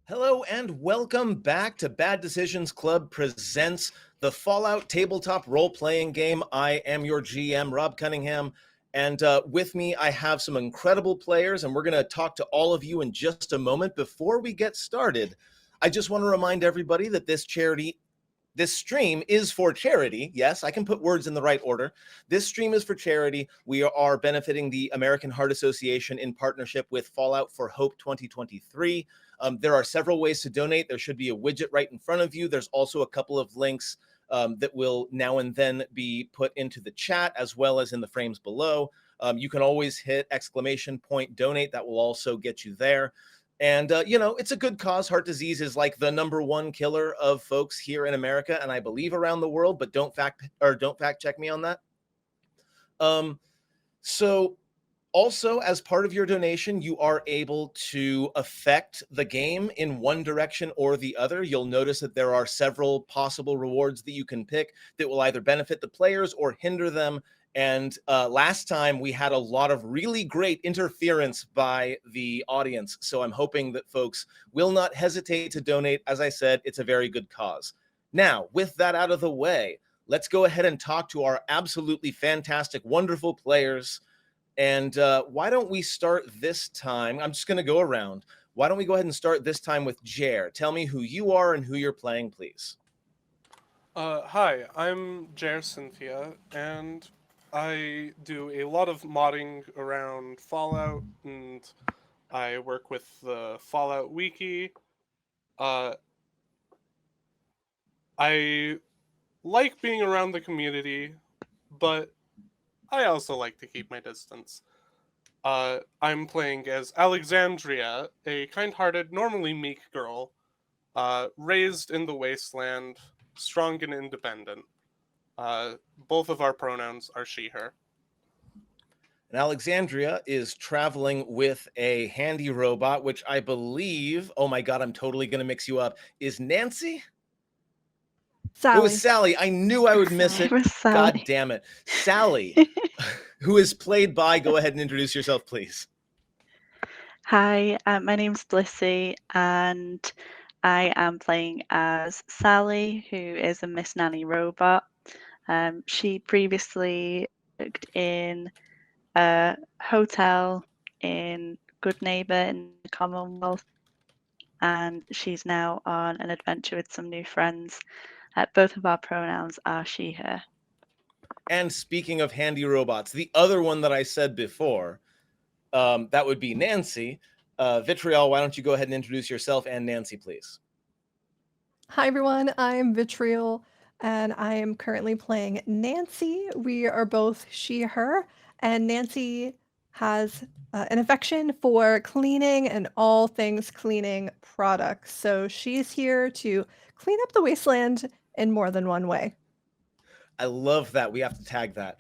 Hello and welcome back to Bad Decisions Club presents the Fallout tabletop role-playing game. I am your GM, Rob Cunningham, and with me I have some incredible players, and we're going to talk to all of you in just a moment. Before we get started, I just want to remind everybody that this stream is for charity. Yes, I can put words in the right order. This stream is for charity. We are benefiting the American Heart Association in partnership with Fallout for Hope 2023. There are several ways to donate. There should be a widget right in front of you. There's also a couple of links that will now and then be put into the chat as well as in the frames below. You can always hit !donate. That will also get you there. And, it's a good cause. Heart disease is like the #1 killer of folks here in America, and I believe around the world, but don't fact check me on that. So also, as part of your donation, you are able to affect the game in one direction or the other. You'll notice that there are several possible rewards that you can pick that will either benefit the players or hinder them. And last time we had a lot of really great interference by the audience. So I'm hoping that folks will not hesitate to donate. As I said, it's a very good cause. Now, with that out of the way, let's go ahead and talk to our absolutely fantastic, wonderful players. And why don't we start this time? I'm just going to go around. Why don't we go ahead and start this time with Jer? Tell me who you are and who you're playing, please. Hi, I'm Jer Cynthia, and I do a lot of modding around Fallout, and I work with the Fallout Wiki. I like being around the community, but I also like to keep my distance. I'm playing as Alexandria, a kind-hearted, normally meek girl, raised in the wasteland, strong and independent. Both of our pronouns are she, her. And Alexandria is traveling with a handy robot, which I believe, oh my God, I'm totally going to mix you up, is Nancy? Sally. It was Sally. I knew I would miss it. It was Sally. God damn it. Sally, who is played by, go ahead and introduce yourself, please. Hi, my name's Blissy, and I am playing as Sally, who is a Miss Nanny robot. She previously worked in a hotel in Good Neighbour in the Commonwealth, and she's now on an adventure with some new friends. Both of our pronouns are she, her. And speaking of handy robots, the other one that I said before, that would be Nancy. Vitriol, why don't you go ahead and introduce yourself and Nancy, please? Hi, everyone. I'm Vitriol, and I am currently playing Nancy. We are both she, her, and Nancy has an affection for cleaning and all things cleaning products. So she's here to clean up the wasteland in more than one way. I love that. We have to tag that.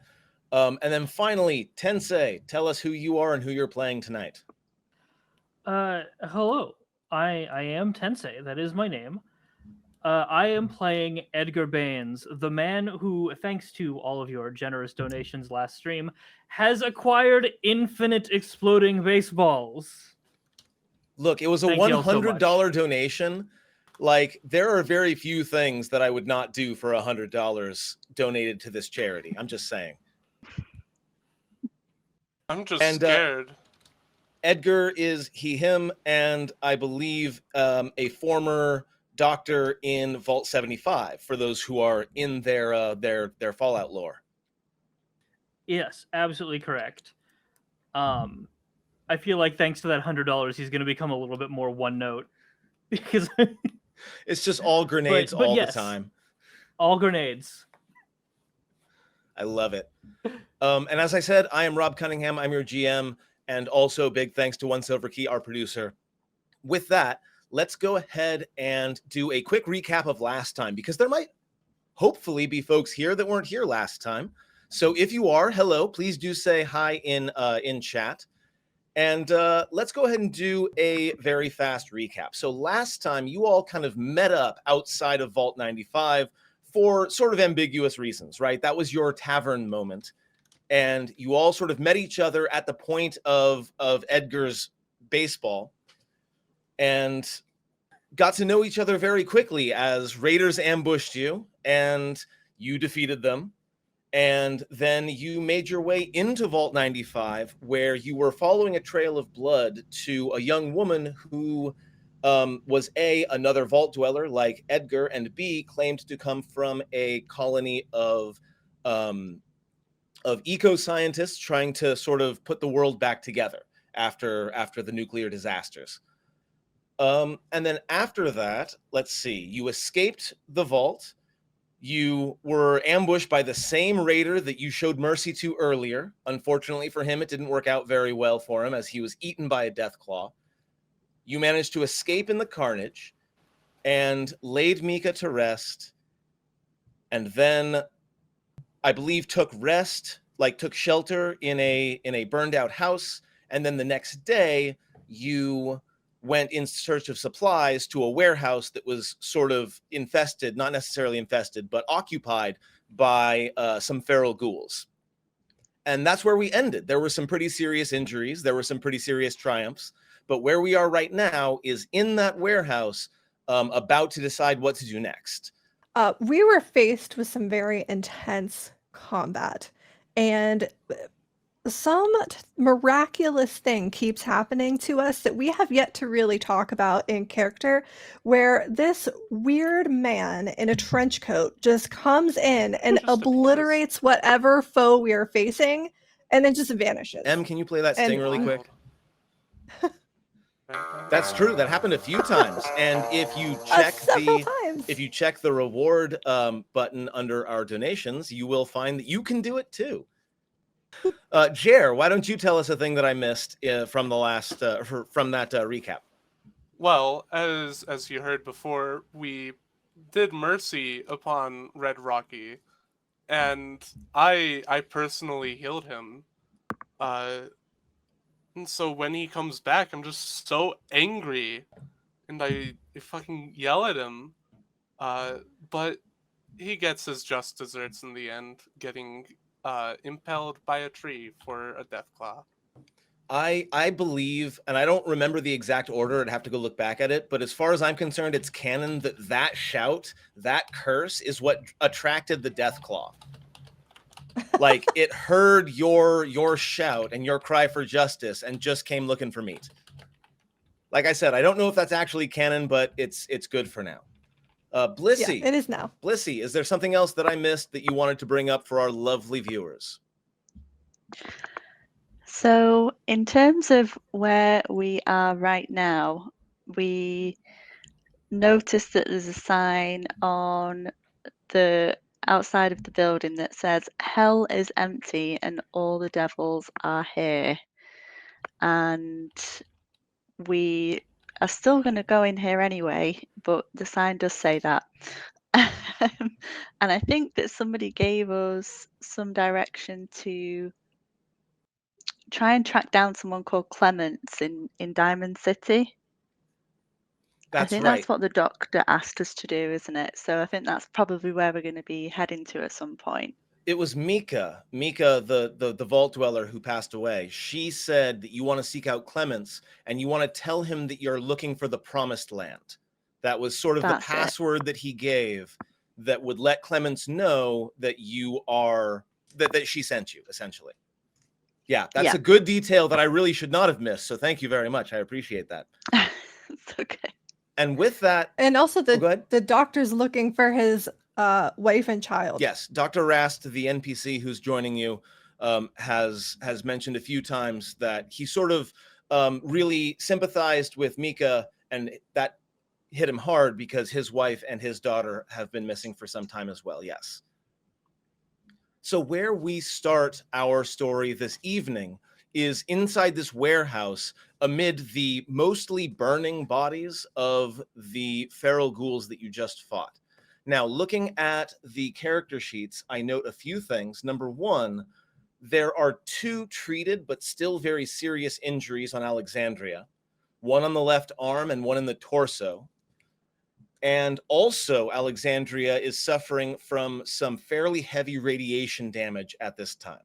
And then finally, Tensei, tell us who you are and who you're playing tonight. Hello. I am Tensei. That is my name. I am playing Edgar Baines, the man who, thanks to all of your generous donations last stream, has acquired infinite exploding baseballs. Look, it was a $100 donation. Like, there are very few things that I would not do for $100 donated to this charity. I'm just saying. I'm just scared. Edgar is he, him, and I believe a former doctor in Vault 75, for those who are in their Fallout lore. Yes, absolutely correct. I feel like thanks to that $100, he's going to become a little bit more one note because it's just all grenades but all yes, the time. All grenades. I love it. And as I said, I am Rob Cunningham. I'm your GM, and also big thanks to One Silver Key, our producer. With that, let's go ahead and do a quick recap of last time, because there might hopefully be folks here that weren't here last time. So if you are, hello, please do say hi in chat. And let's go ahead and do a very fast recap. So last time, you all kind of met up outside of Vault 95 for sort of ambiguous reasons, right? That was your tavern moment. And you all sort of met each other at the point of Edgar's baseball. And got to know each other very quickly as raiders ambushed you and you defeated them. And then you made your way into Vault 95, where you were following a trail of blood to a young woman who was another vault dweller like Edgar, and B, claimed to come from a colony of eco-scientists trying to sort of put the world back together after the nuclear disasters. And then after that, let's see, you escaped the vault. You were ambushed by the same raider that you showed mercy to earlier. Unfortunately for him, it didn't work out very well for him as he was eaten by a death claw. You managed to escape in the carnage and laid Mika to rest, and then I believe took shelter in a burned out house. And then the next day you went in search of supplies to a warehouse that was sort of infested, not necessarily infested, but occupied by some feral ghouls. And that's where we ended. There were some pretty serious injuries. There were some pretty serious triumphs. But where we are right now is in that warehouse, about to decide what to do next. We were faced with some very intense combat, and some miraculous thing keeps happening to us that we have yet to really talk about in character, where this weird man in a trench coat just comes in and Just obliterates whatever foe we are facing and then just vanishes. Em, can you play that sting And- really quick? That's true. That happened a few times. And if you check Several times. if you check the reward button under our donations, you will find that you can do it too. Jer, why don't you tell us a thing that I missed from the last from that recap? Well, as you heard before, we did mercy upon Red Rocky, and I personally healed him. And so when he comes back, I'm just so angry, and I fucking yell at him. But he gets his just desserts in the end, getting impaled by a tree for a deathclaw. I believe, and I don't remember the exact order, I'd have to go look back at it, but as far as I'm concerned, it's canon that shout, that curse, is what attracted the Deathclaw. Like, it heard your shout and your cry for justice and just came looking for meat. Like I said, I don't know if that's actually canon, but it's good for now. Blissey. Yeah, it is now. Blissey, is there something else that I missed that you wanted to bring up for our lovely viewers? So, in terms of where we are right now, we noticed that there's a sign on the outside of the building that says, "Hell is empty and all the devils are here." And we are still going to go in here anyway, but the sign does say that. And I think that somebody gave us some direction to try and track down someone called Clements in Diamond City. That's I think right. that's what the doctor asked us to do, isn't it? So I think that's probably where we're going to be heading to at some point. It was Mika, the vault dweller who passed away. She said that you want to seek out Clements and you want to tell him that you're looking for the promised land. That was sort of That's the it. password that he gave that would let Clements know that you are, that she sent you, essentially. Yeah, that's Yeah. a good detail that I really should not have missed. So thank you very much. I appreciate that. It's okay. And with that, And also go ahead. the doctor's looking for his wife and child. Yes, Dr. Rast, the NPC who's joining you, has mentioned a few times that he sort of really sympathized with Mika, and that hit him hard because his wife and his daughter have been missing for some time as well. Yes. So where we start our story this evening is inside this warehouse amid the mostly burning bodies of the feral ghouls that you just fought. Now, looking at the character sheets, I note a few things. Number one, there are 2 treated but still very serious injuries on Alexandria, one on the left arm and one in the torso. And also, Alexandria is suffering from some fairly heavy radiation damage at this time.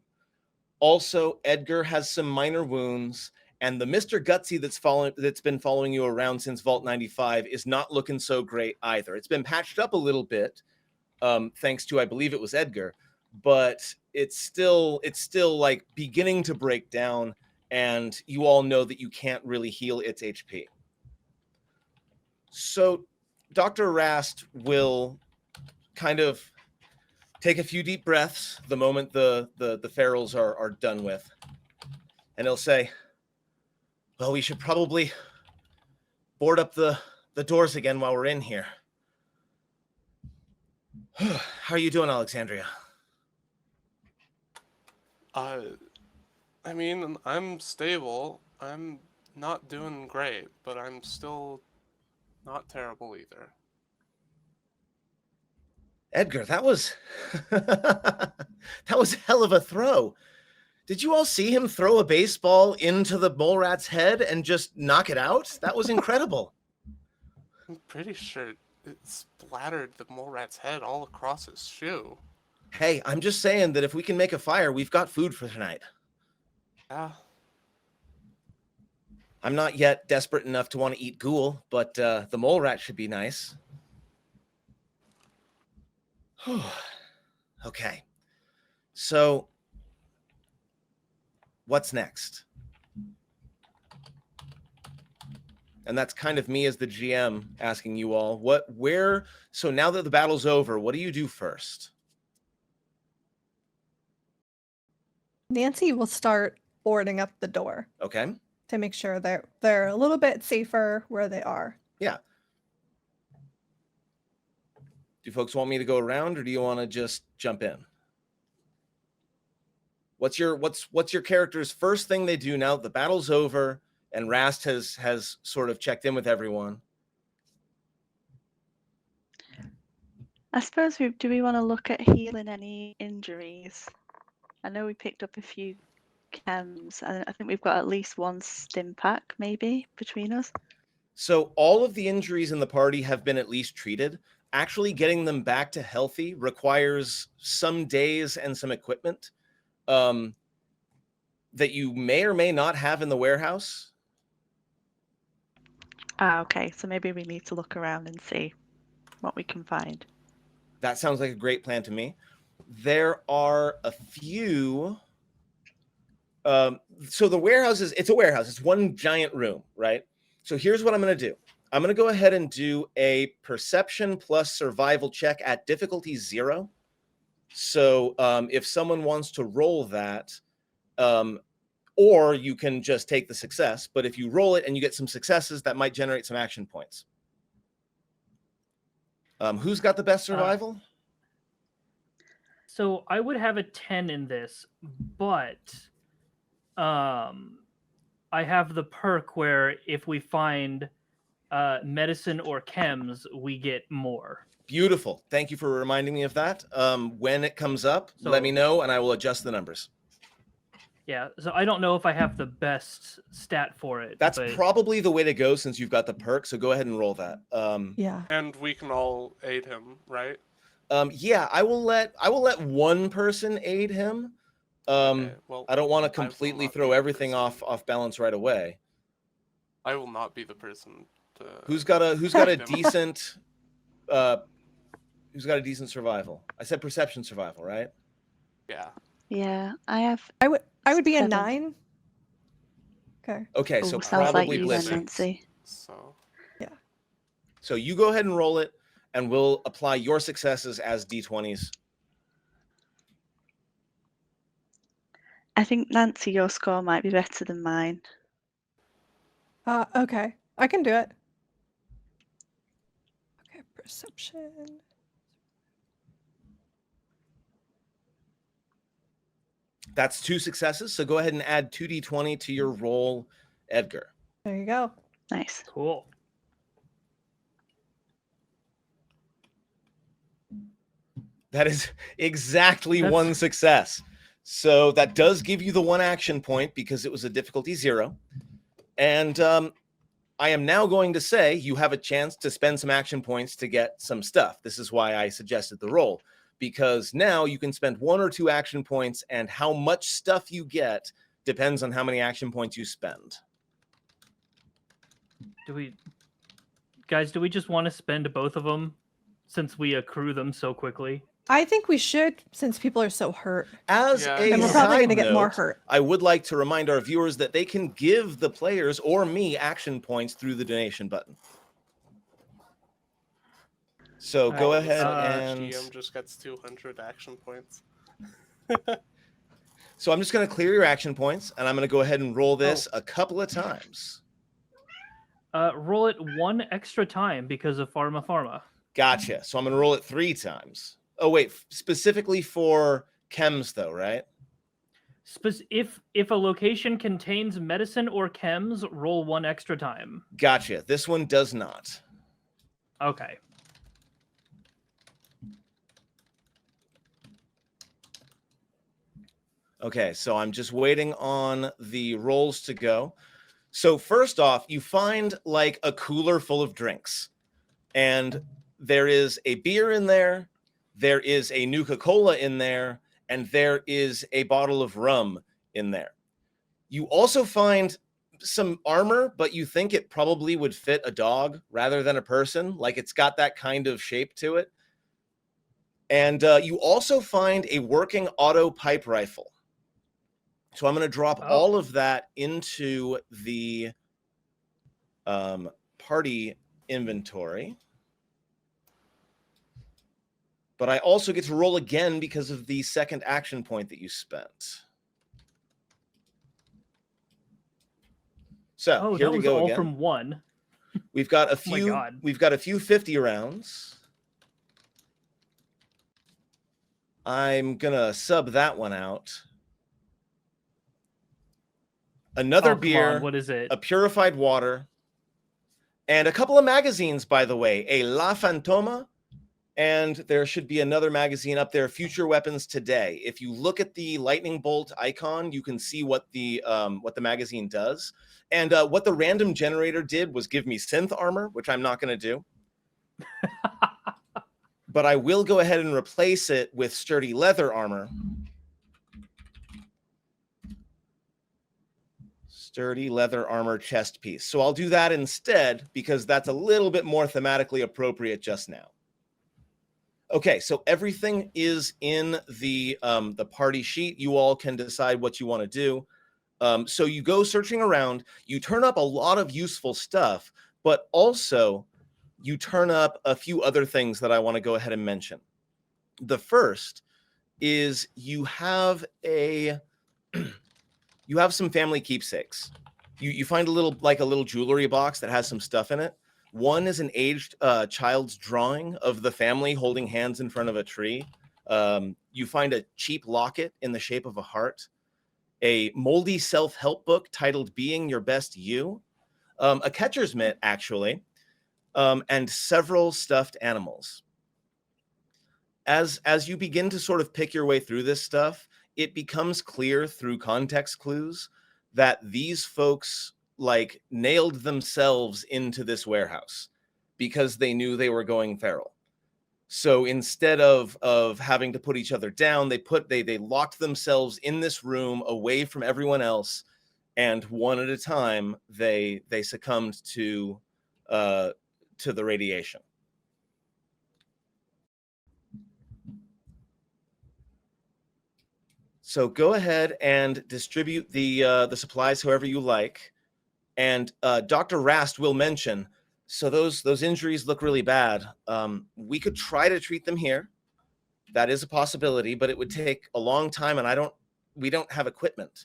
Also, Edgar has some minor wounds, And the Mr. Gutsy that's been following you around since Vault 95 is not looking so great either. It's been patched up a little bit, thanks to, I believe it was Edgar, but it's still like beginning to break down, and you all know that you can't really heal its HP. So Dr. Rast will kind of take a few deep breaths the moment the ferals are done with, and he'll say, well, we should probably board up the doors again while we're in here. How are you doing, Alexandria? I mean, I'm stable. I'm not doing great, but I'm still not terrible either. Edgar, that was that was a hell of a throw. Did you all see him throw a baseball into the mole rat's head and just knock it out? That was incredible. I'm pretty sure it splattered the mole rat's head all across his shoe. Hey, I'm just saying that if we can make a fire, we've got food for tonight. Yeah. I'm not yet desperate enough to want to eat ghoul, but the mole rat should be nice. Okay. So, what's next? And that's kind of me as the GM asking you all, so now that the battle's over, what do you do first? Nancy will start boarding up the door Okay. to make sure they're a little bit safer where they are. Yeah. Do folks want me to go around, or do you want to just jump in? What's your character's first thing they do now that the battle's over and Rast has sort of checked in with everyone? I suppose do we want to look at healing any injuries? I know we picked up a few chems, and I think we've got at least one stim pack maybe between us. So all of the injuries in the party have been at least treated. Actually getting them back to healthy requires some days and some equipment that you may or may not have in the warehouse. Okay, so maybe we need to look around and see what we can find. That sounds like a great plan to me. There are a few. So the warehouse it's a warehouse. It's one giant room, right? So here's what I'm going to do. I'm going to go ahead and do a perception plus survival check at difficulty 0. So if someone wants to roll that, or you can just take the success. But if you roll it and you get some successes, that might generate some action points. Who's got the best survival? So I would have a 10 in this, but I have the perk where if we find medicine or chems, we get more. Beautiful. Thank you for reminding me of that. When it comes up, let me know and I will adjust the numbers. Yeah, so I don't know if I have the best stat for it. That's probably the way to go since you've got the perk, so go ahead and roll that. Yeah. And we can all aid him, right? Yeah, I will let one person aid him. Okay, well, I don't want to completely throw everything off balance right away. I will not be the person to. Who's got a decent who's got a decent survival? I said perception survival, right? Yeah. Yeah, I have. I would be a 7. 9. Okay. Okay, so sounds probably like you then, Blissey. Nancy. So. Yeah. So you go ahead and roll it, and we'll apply your successes as D20s. I think Nancy, your score might be better than mine. Okay. I can do it. Okay, perception. That's 2 successes, so go ahead and add 2d20 to your roll, Edgar. There you go. Nice. Cool. That is exactly That's- 1 success. So that does give you the 1 action point because it was a difficulty 0. And I am now going to say you have a chance to spend some action points to get some stuff. This is why I suggested the roll, because now you can spend 1 or 2 action points, and how much stuff you get depends on how many action points you spend. Do we just want to spend both of them since we accrue them so quickly? I think we should, since people are so hurt. As Yeah, a And we're Yeah. probably side going to get more note, hurt. I would like to remind our viewers that they can give the players or me action points through the donation button. So go Alright, ahead The and... GM just gets 200 action points. So I'm just going to clear your action points, and I'm going to go ahead and roll this a couple of times. Roll it one extra time because of Pharma. Gotcha. So I'm going to roll it 3 times. Oh, wait. Specifically for chems, though, right? If a location contains medicine or chems, roll one extra time. Gotcha. This one does not. Okay. Okay, so I'm just waiting on the rolls to go. So first off, you find like a cooler full of drinks. And there is a beer in there, there is a Nuka-Cola in there, and there is a bottle of rum in there. You also find some armor, but you think it probably would fit a dog rather than a person. Like it's got that kind of shape to it. And you also find a working auto pipe rifle. So I'm going to drop all of that into the party inventory. But I also get to roll again because of the second action point that you spent. So here that we was go all again. from one. We've got a my few. God. We've got a few 50 rounds. I'm gonna sub that one out. Another Come beer. on, what is it? A purified water, and a couple of magazines, by the way, a La Fantoma, and there should be another magazine up there, Future Weapons Today. If you look at the lightning bolt icon, you can see what the magazine does. And what the random generator did was give me synth armor, which I'm not going to do. But I will go ahead and replace it with sturdy leather armor. Sturdy leather armor chest piece. So I'll do that instead because that's a little bit more thematically appropriate just now. Okay, so everything is in the party sheet. You all can decide what you want to do. So you go searching around. You turn up a lot of useful stuff, but also you turn up a few other things that I want to go ahead and mention. The first is you have some family keepsakes. You find a little jewelry box that has some stuff in it. One is an aged child's drawing of the family holding hands in front of a tree. You find a cheap locket in the shape of a heart, a moldy self-help book titled Being Your Best You, a catcher's mitt, actually, and several stuffed animals. As you begin to sort of pick your way through this stuff, it becomes clear through context clues that these folks like nailed themselves into this warehouse because they knew they were going feral. So instead of having to put each other down, they locked themselves in this room away from everyone else, and one at a time they succumbed to the radiation. So go ahead and distribute the supplies however you like. And Dr. Rast will mention, so those injuries look really bad. We could try to treat them here. That is a possibility, but it would take a long time, and we don't have equipment.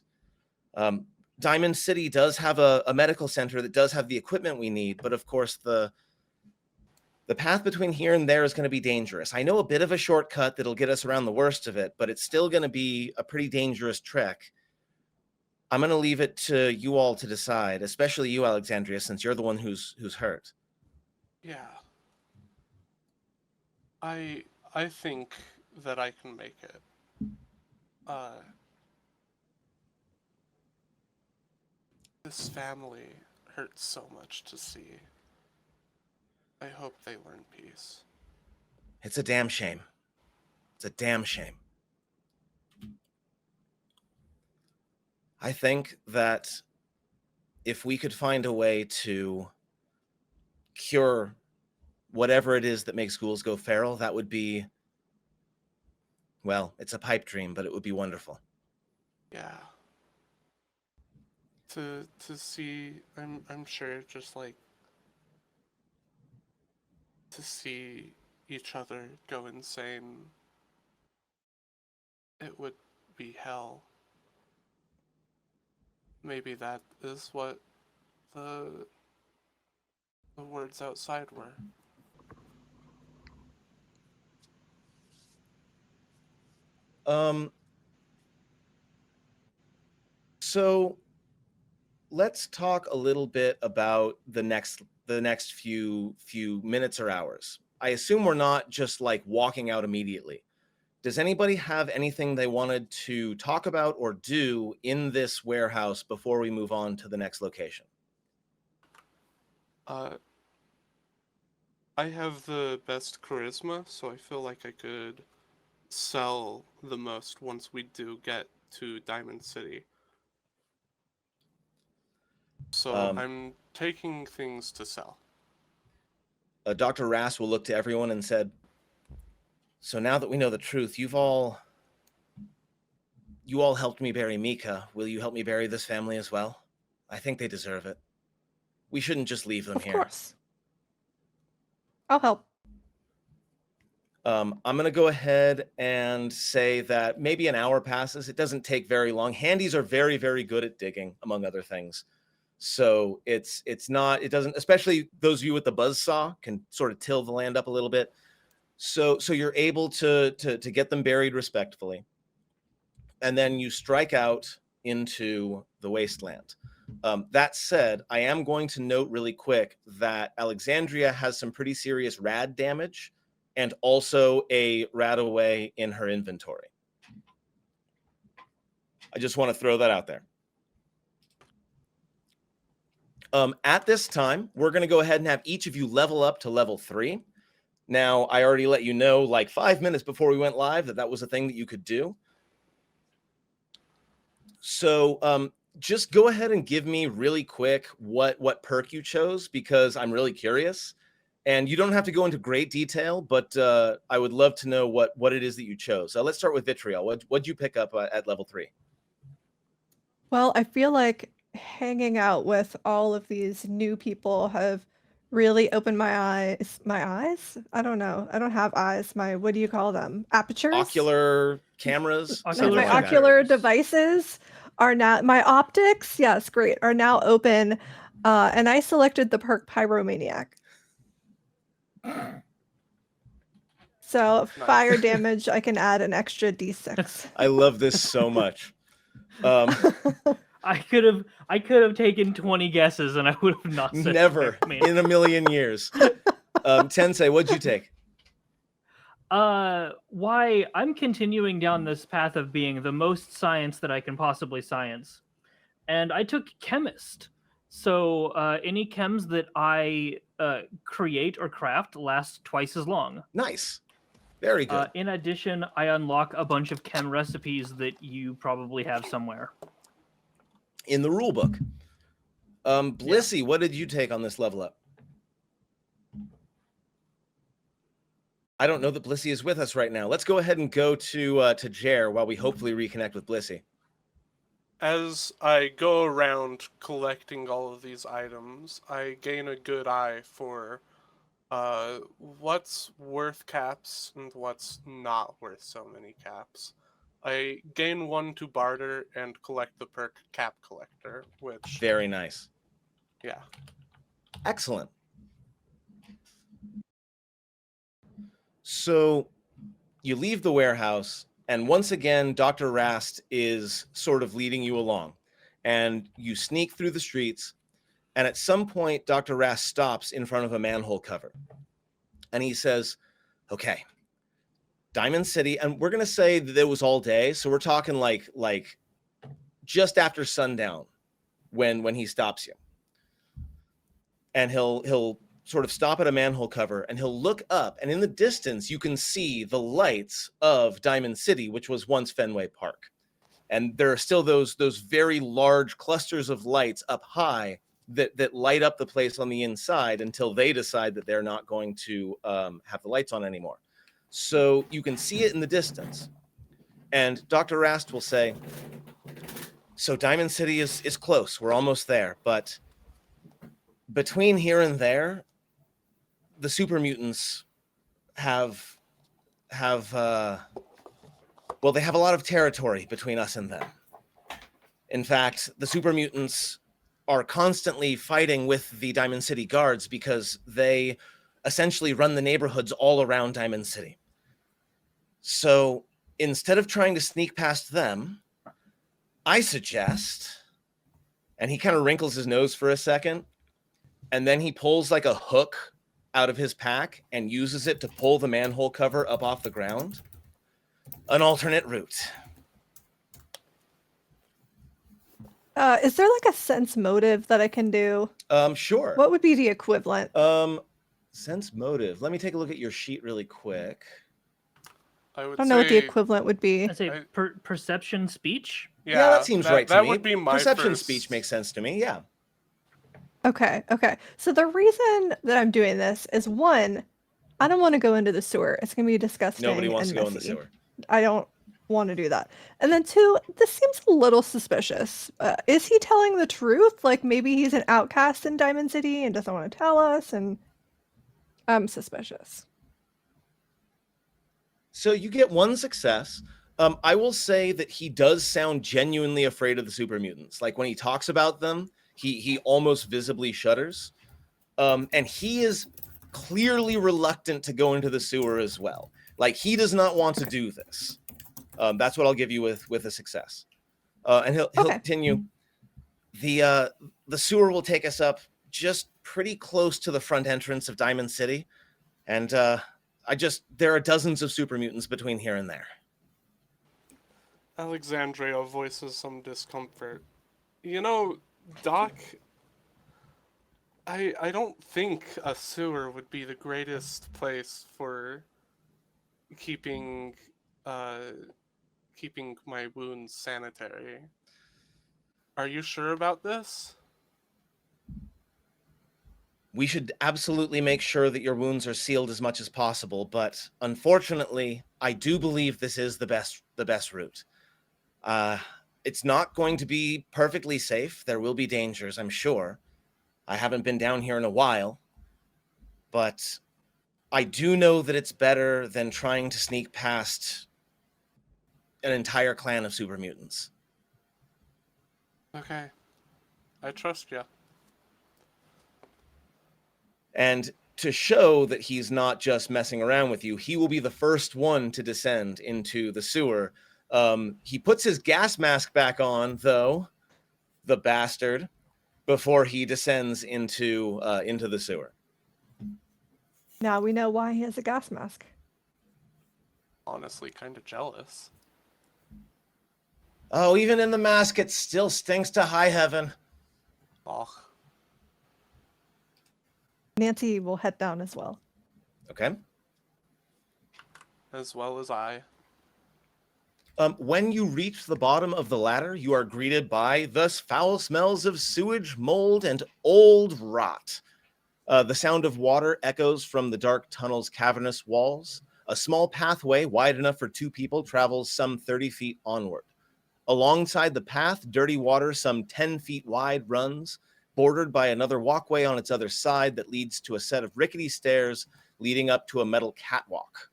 Diamond City does have a medical center that does have the equipment we need, but of course the path between here and there is going to be dangerous. I know a bit of a shortcut that'll get us around the worst of it, but it's still going to be a pretty dangerous trek. I'm going to leave it to you all to decide, especially you, Alexandria, since you're the one who's hurt. Yeah. I think that I can make it. This family hurts so much to see. I hope they learn peace. It's a damn shame. It's a damn shame. I think that if we could find a way to cure whatever it is that makes ghouls go feral, that would be, well, it's a pipe dream, but it would be wonderful. Yeah. To see, I'm sure, just like to see each other go insane, it would be hell. Maybe that is what the words outside were. So let's talk a little bit about the next few minutes or hours. I assume we're not just like walking out immediately. Does anybody have anything they wanted to talk about or do in this warehouse before we move on to the next location? I have the best charisma, so I feel like I could sell the most once we do get to Diamond City. So I'm taking things to sell. Dr. Rass will look to everyone and said, so now that we know the truth, you all helped me bury Mika. Will you help me bury this family as well? I think they deserve it. We shouldn't just leave them here. Of course. I'll help. I'm going to go ahead and say that maybe an hour passes. It doesn't take very long. Handies are very, very good at digging, among other things. So it doesn't, especially those of you with the buzzsaw can sort of till the land up a little bit. So you're able to get them buried respectfully. And then you strike out into the wasteland. That said, I am going to note really quick that Alexandria has some pretty serious rad damage and also a rad away in her inventory. I just want to throw that out there. At this time, we're going to go ahead and have each of you level up to level 3. Now, I already let you know like 5 minutes before we went live that was a thing that you could do. So just go ahead and give me really quick what perk you chose, because I'm really curious. And you don't have to go into great detail, but I would love to know what it is that you chose. Let's start with Vitriol. What'd you pick up at level 3? Well, I feel like hanging out with all of these new people have really opened my eyes. My eyes? I don't know. I don't have eyes. What do you call them? Apertures? Ocular cameras? Ocular My like ocular that. devices are now, my optics, yes, great, are now open. And I selected the perk Pyromaniac. So Nice. fire damage, I can add an extra d6. I love this so much. I could have taken 20 guesses and I would have not said Never Pyromaniac. in a million years. Tensei, what'd you take? Why I'm continuing down this path of being the most science that I can possibly science. And I took chemist. So any chems that I create or craft last twice as long. Nice. Very good. In addition, I unlock a bunch of chem recipes that you probably have somewhere. In the rule book. Blissey, what did you take on this level up? I don't know that Blissey is with us right now. Let's go ahead and go to Jer while we hopefully reconnect with Blissey. As I go around collecting all of these items, I gain a good eye for what's worth caps and what's not worth so many caps. I gain 1 to barter and collect the perk Cap Collector, which... Very nice. Yeah. Excellent. So you leave the warehouse, and once again, Dr. Rast is sort of leading you along. And you sneak through the streets, and at some point, Dr. Rast stops in front of a manhole cover. And he says, okay, Diamond City, and we're going to say that it was all day, so we're talking like just after sundown when he stops you. And he'll sort of stop at a manhole cover, and he'll look up, and in the distance you can see the lights of Diamond City, which was once Fenway Park. And there are still those very large clusters of lights up high that light up the place on the inside until they decide that they're not going to have the lights on anymore. So you can see it in the distance. And Dr. Rast will say, so Diamond City is close. We're almost there. But between here and there, the super mutants have they have a lot of territory between us and them. In fact, the super mutants are constantly fighting with the Diamond City guards because they essentially run the neighborhoods all around Diamond City. So instead of trying to sneak past them, I suggest, and he kind of wrinkles his nose for a second, and then he pulls like a hook out of his pack and uses it to pull the manhole cover up off the ground. An alternate route. Is there like a sense motive that I can do? Sure. What would be the equivalent? Sense motive. Let me take a look at your sheet really quick. I I would don't know what the say equivalent would be. I say perception speech. Yeah, that seems right to that me. would be my Perception first... speech makes sense to me, yeah. Okay. So the reason that I'm doing this is, one, I don't want to go into the sewer. It's going to be disgusting. Nobody wants and to go in the messy. sewer. I don't want to do that. And then two, this seems a little suspicious. Is he telling the truth? Like maybe he's an outcast in Diamond City and doesn't want to tell us, and I'm suspicious. So you get one success. I will say that he does sound genuinely afraid of the super mutants. Like when he talks about them, he almost visibly shudders. And he is clearly reluctant to go into the sewer as well. Like he does not want to do this. That's what I'll give you with a success. And he'll continue. The sewer will take us up just pretty close to the front entrance of Diamond City. And there are dozens of super mutants between here and there. Alexandria voices some discomfort. You know, Doc, I don't think a sewer would be the greatest place for keeping my wounds sanitary. Are you sure about this? We should absolutely make sure that your wounds are sealed as much as possible, but unfortunately, I do believe this is the best route. It's not going to be perfectly safe. There will be dangers, I'm sure. I haven't been down here in a while, but I do know that it's better than trying to sneak past an entire clan of super mutants. Okay. I trust you. And to show that he's not just messing around with you, he will be the first one to descend into the sewer. He puts his gas mask back on, though, the bastard, before he descends into the sewer. Now we know why he has a gas mask. Honestly, kind of jealous. Oh, even in the mask, it still stinks to high heaven. Ugh. Nancy will head down as well. Okay. As well as I. When you reach the bottom of the ladder, you are greeted by the foul smells of sewage, mold, and old rot. The sound of water echoes from the dark tunnel's cavernous walls. A small pathway wide enough for two people travels some 30 feet onward. Alongside the path, dirty water some 10 feet wide runs, bordered by another walkway on its other side that leads to a set of rickety stairs leading up to a metal catwalk.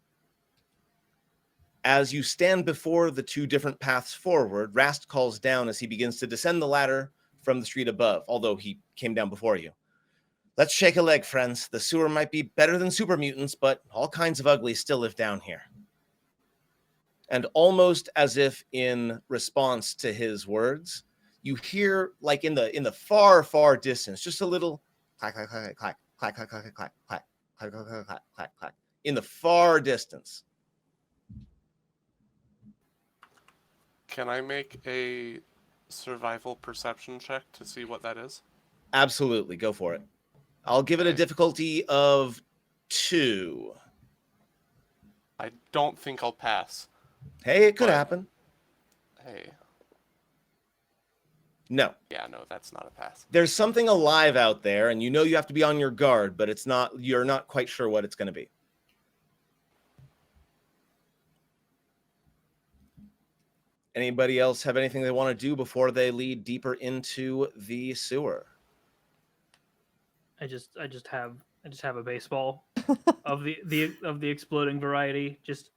As you stand before the two different paths forward, Rast calls down as he begins to descend the ladder from the street above, although he came down before you. Let's shake a leg, friends. The sewer might be better than super mutants, but all kinds of uglies still live down here. And almost as if in response to his words, you hear, like in the far, far distance, just a little clack, clack, clack, clack, clack, clack, clack, clack, clack, clack, clack, clack, clack, clack, clack, in the far distance. Can I make a survival perception check to see what that is? Absolutely, go for it. I'll give it a difficulty of 2. I don't think I'll pass. Hey, it could happen. Hey. No. Yeah, no, that's not a pass. There's something alive out there, and you know you have to be on your guard, but you're not quite sure what it's going to be. Anybody else have anything they want to do before they lead deeper into the sewer? I just have a baseball of the exploding variety just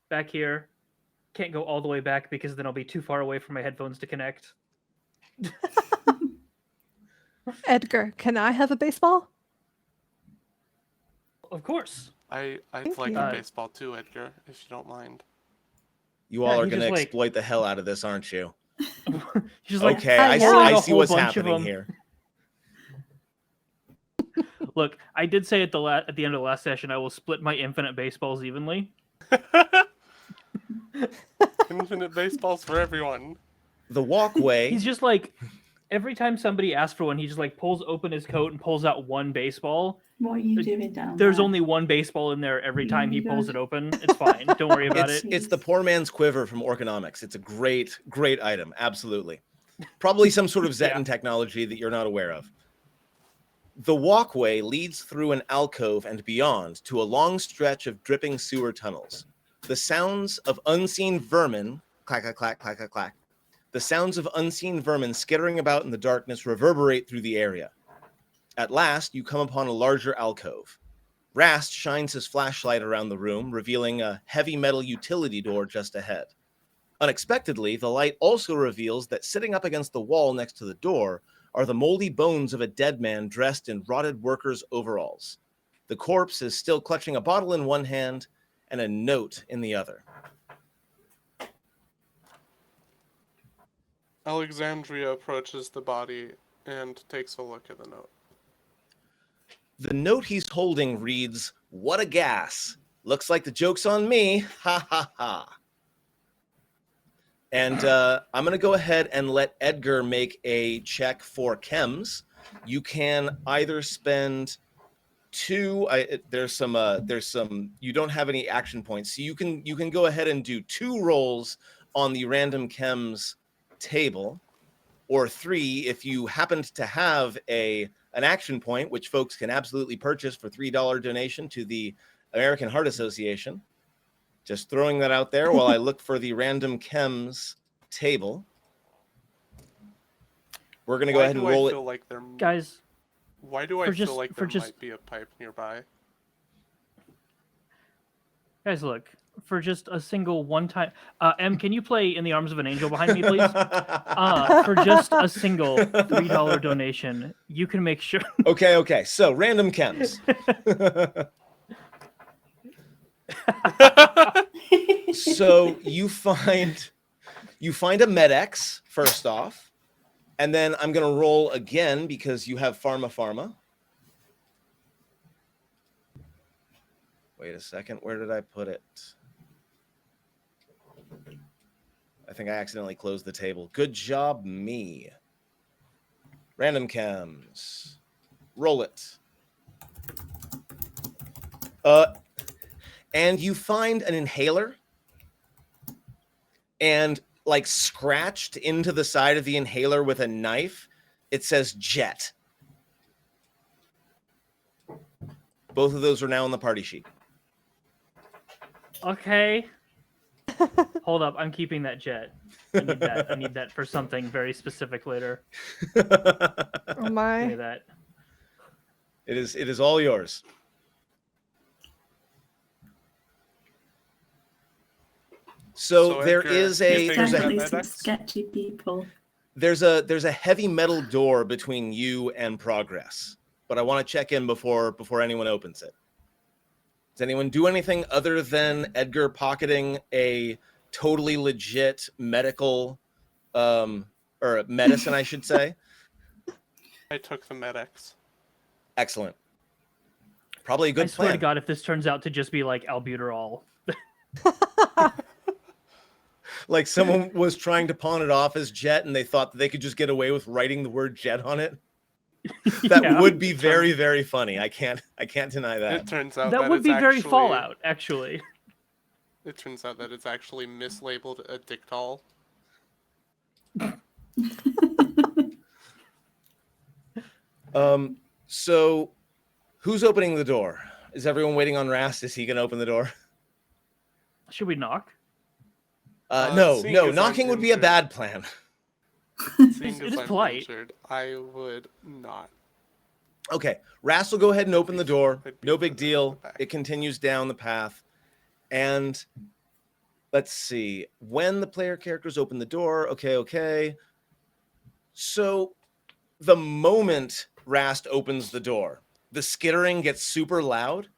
back here. Can't go all the way back because then I'll be too far away from my headphones to connect. Edgar, can I have a baseball? Of course. I'd Thank like you. a baseball too, Edgar, if you don't mind. You all Yeah, are he going to just, like- exploit the hell out of this, aren't you? She's like, Okay, I see- rolling I a see whole what's bunch of happening them. here. Look, I did say at the end of the last session I will split my infinite baseballs evenly. Infinite baseballs for everyone. The walkway. He's just like, every time somebody asks for one, he just like pulls open his coat and pulls out one baseball. What are you doing down There's there? only one baseball in there every Oh time my he pulls God. it open. It's fine. Don't worry about it. It's the poor man's quiver from Orconomics. It's a great item. Absolutely. Probably some sort of Zeton Yeah. technology that you're not aware of. The walkway leads through an alcove and beyond to a long stretch of dripping sewer tunnels. The sounds of unseen vermin, clack, clack, clack, clack, clack, clack. The sounds of unseen vermin skittering about in the darkness reverberate through the area. At last, you come upon a larger alcove. Rast shines his flashlight around the room, revealing a heavy metal utility door just ahead. Unexpectedly, the light also reveals that sitting up against the wall next to the door are the moldy bones of a dead man dressed in rotted workers' overalls. The corpse is still clutching a bottle in one hand and a note in the other. Alexandria approaches the body and takes a look at the note. The note he's holding reads, "What a gas. Looks like the joke's on me. Ha ha ha." And I'm going to go ahead and let Edgar make a check for chems. You can either spend two. There's some. You don't have any action points, so you can go ahead and do 2 rolls on the random chems table, or 3 if you happened to have an action point, which folks can absolutely purchase for $3 donation to the American Heart Association. Just throwing that out there while I look for the random chems table. We're going to go ahead and roll it. Like there... Guys, Why do I for feel just- like for there just- might be a pipe nearby? guys, look. For just a single one-time... Em, can you play In the Arms of an Angel behind me, please? For just a single $3 donation, you can make sure... Okay. So, random chems. So, you find a Med-X, first off. And then I'm going to roll again because you have Pharma. Wait a second. Where did I put it? I think I accidentally closed the table. Good job, me. Random chems. Roll it. And you find an inhaler. And like scratched into the side of the inhaler with a knife, it says Jet. Both of those are now on the party sheet. Okay. Hold up, I'm keeping that jet. I need that. I need that for something very specific later. Oh Give me my. that. It is all yours. So there Edgar, is you a think there's Definitely a some Med-X? sketchy people. there's a heavy metal door between you and progress. But I want to check in before anyone opens it. Does anyone do anything other than Edgar pocketing a totally legit medical or medicine, I should say? I took the Med-X. Excellent. Probably a good I swear plan. to God, if this turns out to just be like albuterol. Like someone was trying to pawn it off as Jet and they thought that they could just get away with writing the word Jet on it. That Yeah. would be very, very funny. I can't deny It that. turns out That would it's be very actually, Fallout, actually. It turns out that it's actually mislabeled a Dictol. So who's opening the door? Is everyone waiting on Rast? Is he going to open the door? Should we knock? No, seeing no. as Knocking I'm would be a injured- bad plan. Seeing It as is I'm polite. injured, I would not. Okay, Rast will go ahead and open the door. I'd be No big further in the deal. back. It continues down the path. And let's see. When the player characters open the door, okay. So the moment Rast opens the door, the skittering gets super loud,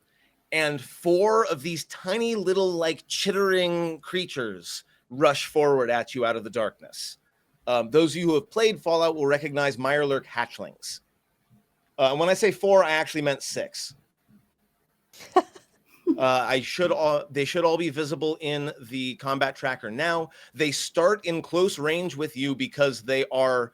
and 4 of these tiny little, like, chittering creatures rush forward at you out of the darkness. Those of you who have played Fallout will recognize Mirelurk hatchlings. When I say 4, I actually meant 6. They should all be visible in the combat tracker now. They start in close range with you because they are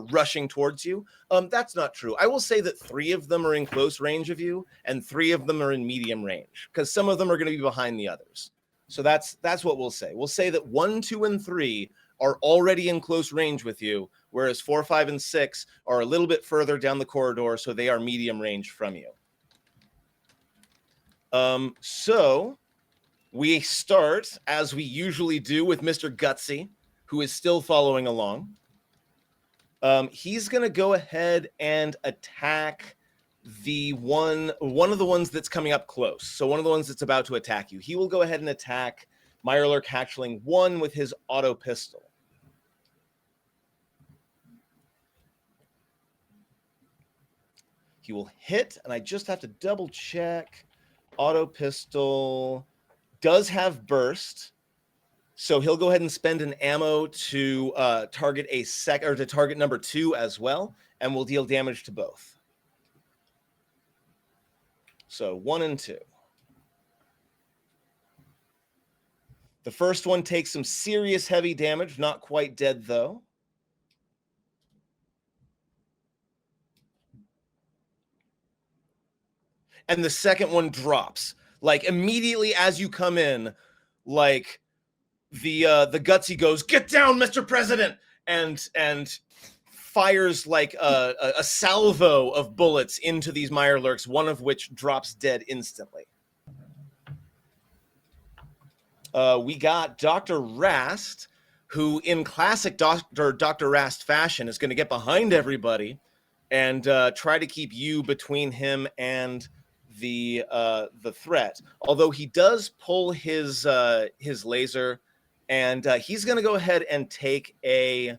rushing towards you. That's not true. I will say that 3 of them are in close range of you, and 3 of them are in medium range because some of them are going to be behind the others. So that's what we'll say. We'll say that 1, 2, and 3 are already in close range with you, whereas 4, 5, and 6 are a little bit further down the corridor, so they are medium range from you. So we start, as we usually do, with Mr. Gutsy, who is still following along. He's going to go ahead and attack the one of the ones that's coming up close. So one of the ones that's about to attack you. He will go ahead and attack Mirelurk Hatchling 1 with his auto pistol. He will hit, and I just have to double check. Auto pistol does have burst, so he'll go ahead and spend an ammo to target to target number 2 as well, and will deal damage to both. So 1 and 2. The first one takes some serious heavy damage, not quite dead though. And the second one drops. Like immediately as you come in, like the Gutsy goes, "Get down, Mr. President!" and fires like a salvo of bullets into these Mirelurks, one of which drops dead instantly. We got Dr. Rast, who in classic Dr. Rast fashion is going to get behind everybody and try to keep you between him and the threat. Although he does pull his laser, and he's going to go ahead and take a.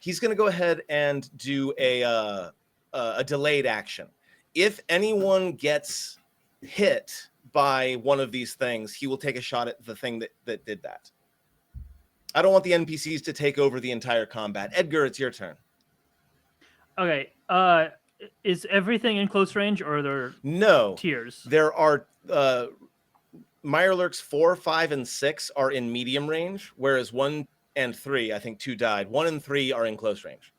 He's going to go ahead and do a delayed action. If anyone gets hit by one of these things, he will take a shot at the thing that did that. I don't want the NPCs to take over the entire combat. Edgar, it's your turn. Okay. Is everything in close range, or are there No tiers? There are Mirelurks 4, 5, and 6 are in medium range, whereas 1 and 3, I think 2 died. 1 and 3 are in close range.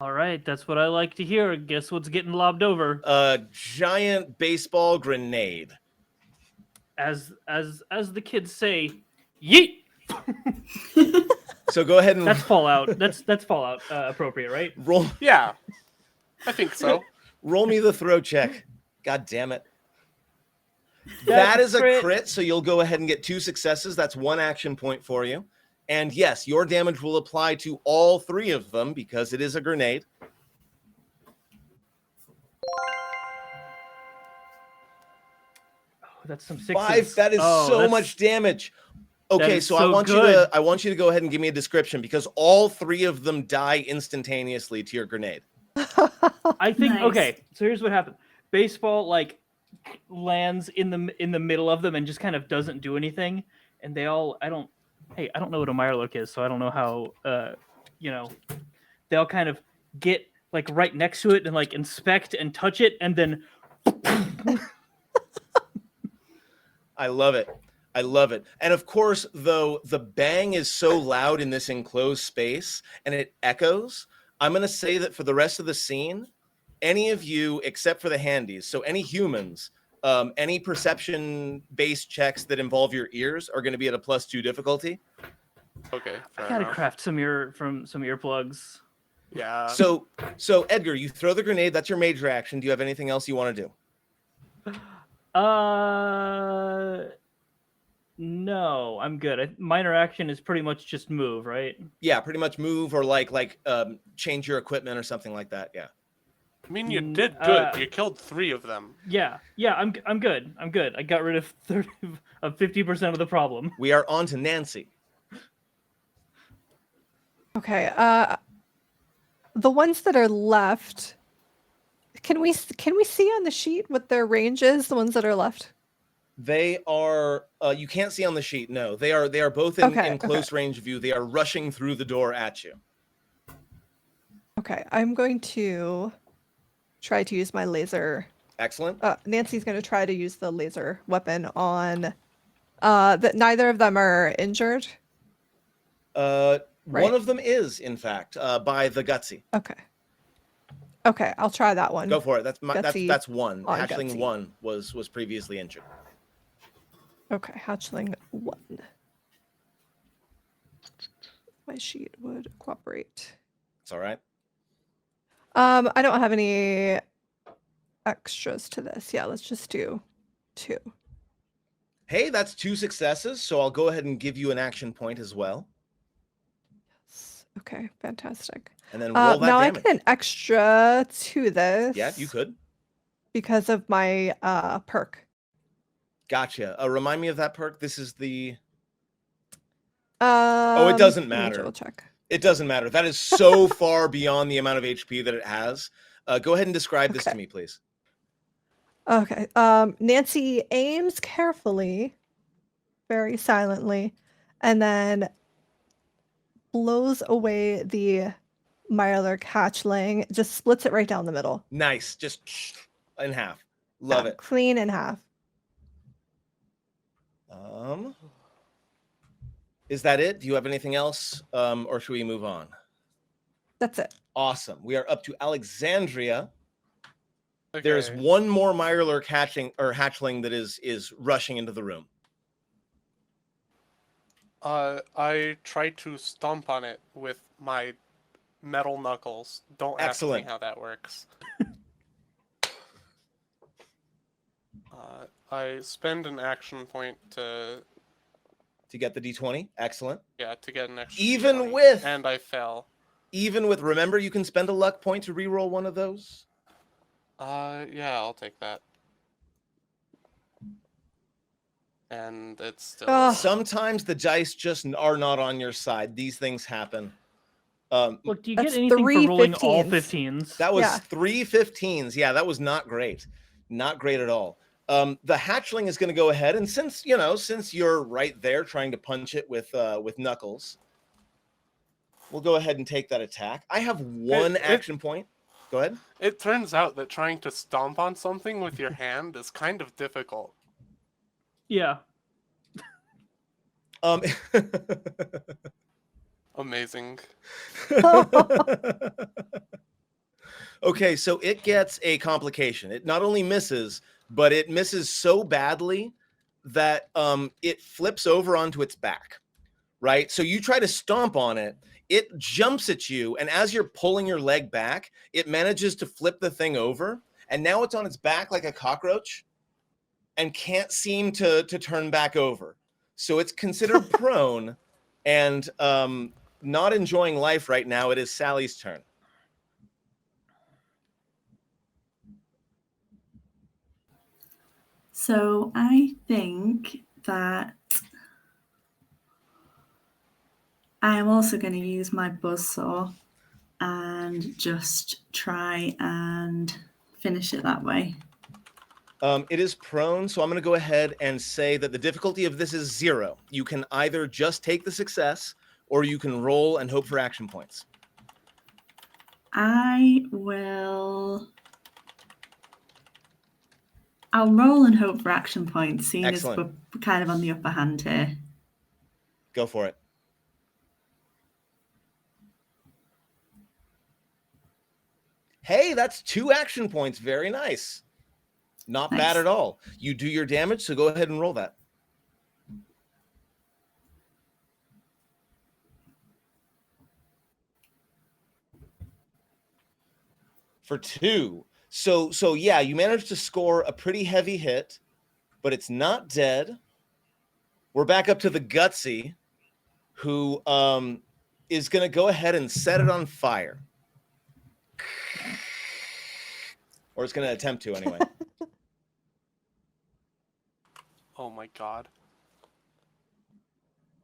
All right, that's what I like to hear. Guess what's getting lobbed over? A giant baseball grenade. As the kids say, yeet. So go ahead and That's Fallout. That's Fallout appropriate, right? roll. Yeah, I think so. Roll me the throw check. God damn it. That's That is a crit. crit, so you'll go ahead and get 2 successes. That's 1 action point for you. And yes, your damage will apply to all 3 of them because it is a grenade. Oh, that's some 6s. 5. That is so that's- much damage. Okay, is so so I want good. I want you to go ahead and give me a description because all 3 of them die instantaneously to your grenade. I think Nice. okay. So here's what happened. Baseball like lands in the middle of them and just kind of doesn't do anything, and they all I don't know what a Mirelurk is, so I don't know how they all kind of get like right next to it and like inspect and touch it, and then I love it. I love it. And of course, though, the bang is so loud in this enclosed space and it echoes, I'm going to say that for the rest of the scene, any of you, except for the handies, so any humans, any perception-based checks that involve your ears are going to be at a +2 difficulty. Okay, I fair gotta enough. craft some earplugs. Yeah. So Edgar, you throw the grenade. That's your major action. Do you have anything else you want to do? No, I'm good. Minor action is pretty much just move, right? Yeah, pretty much move or like change your equipment or something like that. Yeah. I mean, you did good. You killed 3 of them. Yeah, I'm good. I'm good. I got rid of 50% of the problem. We are on to Nancy. Okay. The ones that are left, can we see on the sheet what their range is? The ones that are left. They are. You can't see on the sheet. No, they are both in, Okay, in close range view. They are rushing through the door at you. Okay, I'm going to try to use my laser. Excellent. Nancy's going to try to use the laser weapon on. That neither of them are injured. One of them is, in fact, by the gutsy. Okay, I'll try that one. Go for it. That's one. on Hatchling gutsy. 1 was previously injured. Okay, hatchling 1. My sheet would cooperate. It's all right. I don't have any extras to this. Yeah, let's just do 2. Hey, that's 2 successes, so I'll go ahead and give you an action point as well. Okay, fantastic. And then roll that now damage. I get an extra to this. Yeah, you could. Because of my perk. Gotcha. Remind me of that perk. This is the... It doesn't let me matter. double check. It doesn't matter. That is so far beyond the amount of HP that it has. Go ahead and describe this to me, please. Okay. Nancy aims carefully, very silently, and then blows away the Mirelurk hatchling, just splits it right down the middle. Nice. Just in half. Love it. Clean in half. Is that it? Do you have anything else? Or should we move on? That's it. Awesome. We are up to Alexandria. Okay. There's one more Mirelurk hatchling that is rushing into the room. I try to stomp on it with my metal knuckles. Don't ask me how that works. I spend an action point to get the D20. Excellent. Yeah, to get an extra Even D20, with... And I fell. Even with... Remember, you can spend a luck point to reroll one of those? Yeah, I'll take that. And it's still... Sometimes the dice just are not on your side. These things happen. Look, do you get anything for rolling all 15s? That was 3 15s. Yeah, that was not great. Not great at all. The hatchling is going to go ahead, and since you're right there trying to punch it with knuckles, we'll go ahead and take that attack. I have one action point. Go ahead. It turns out that trying to stomp on something with your hand is kind of difficult. Yeah. Amazing. Okay, so it gets a complication. It not only misses, but it misses so badly that it flips over onto its back, right? So you try to stomp on it, it jumps at you, and as you're pulling your leg back, it manages to flip the thing over, and now it's on its back like a cockroach and can't seem to turn back over. So it's considered prone and not enjoying life right now. It is Sally's turn. So I think that I am also going to use my buzzsaw and just try and finish it that way. It is prone, so I'm going to go ahead and say that the difficulty of this is 0. You can either just take the success, or you can roll and hope for action points. I'll roll and hope for action points, seeing as we're kind of on the upper hand here. Go for it. Hey, that's 2 action points. Very nice. Not bad at all. You do your damage, so go ahead and roll that. For 2. So yeah, you managed to score a pretty heavy hit, but it's not dead. We're back up to the Gutsy, who is going to go ahead and set it on fire. Or it's going to attempt to anyway. Oh my god.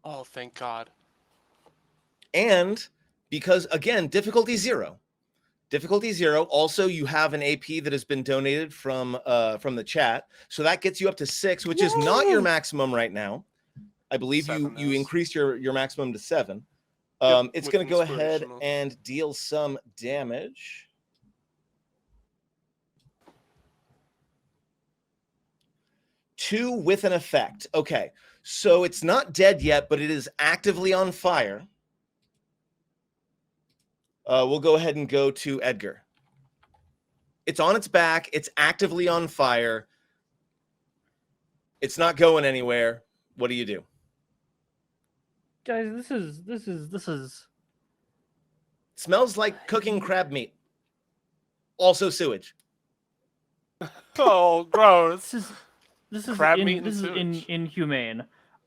Oh, thank God. And because, again, difficulty 0. Difficulty 0. Also, you have an AP that has been donated from the chat. So that gets you up to 6, which is not your maximum right now. I believe you increased your maximum to 7. It's going to go ahead and deal some damage. Two with an effect. Okay, so it's not dead yet, but it is actively on fire. We'll go ahead and go to Edgar. It's on its back. It's actively on fire. It's not going anywhere. What do you do? Guys, this is Smells like cooking crab meat. Also sewage. Oh, gross. This is Crab meat and this is sewage. inhumane.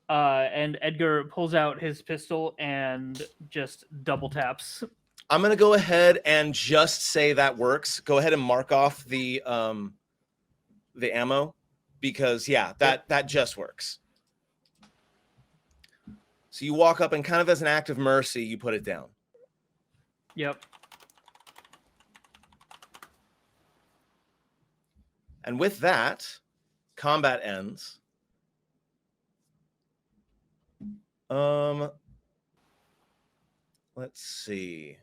And Edgar pulls out his pistol and just double taps. I'm gonna go ahead and just say that works. Go ahead and mark off the ammo, because yeah, that just works. So you walk up and kind of as an act of mercy, you put it down. Yep. And with that, combat ends. Let's see.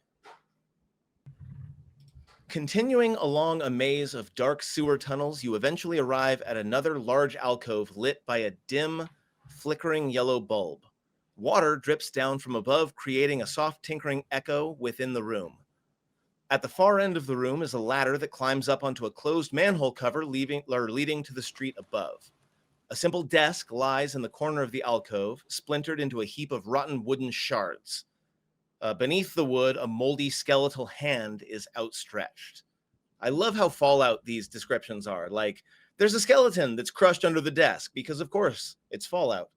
Continuing along a maze of dark sewer tunnels, you eventually arrive at another large alcove lit by a dim, flickering yellow bulb. Water drips down from above, creating a soft tinkering echo within the room. At the far end of the room is a ladder that climbs up onto a closed manhole cover, leading to the street above. A simple desk lies in the corner of the alcove, splintered into a heap of rotten wooden shards. Beneath the wood, a moldy skeletal hand is outstretched. I love how Fallout these descriptions are. Like, there's a skeleton that's crushed under the desk, because of course, it's Fallout.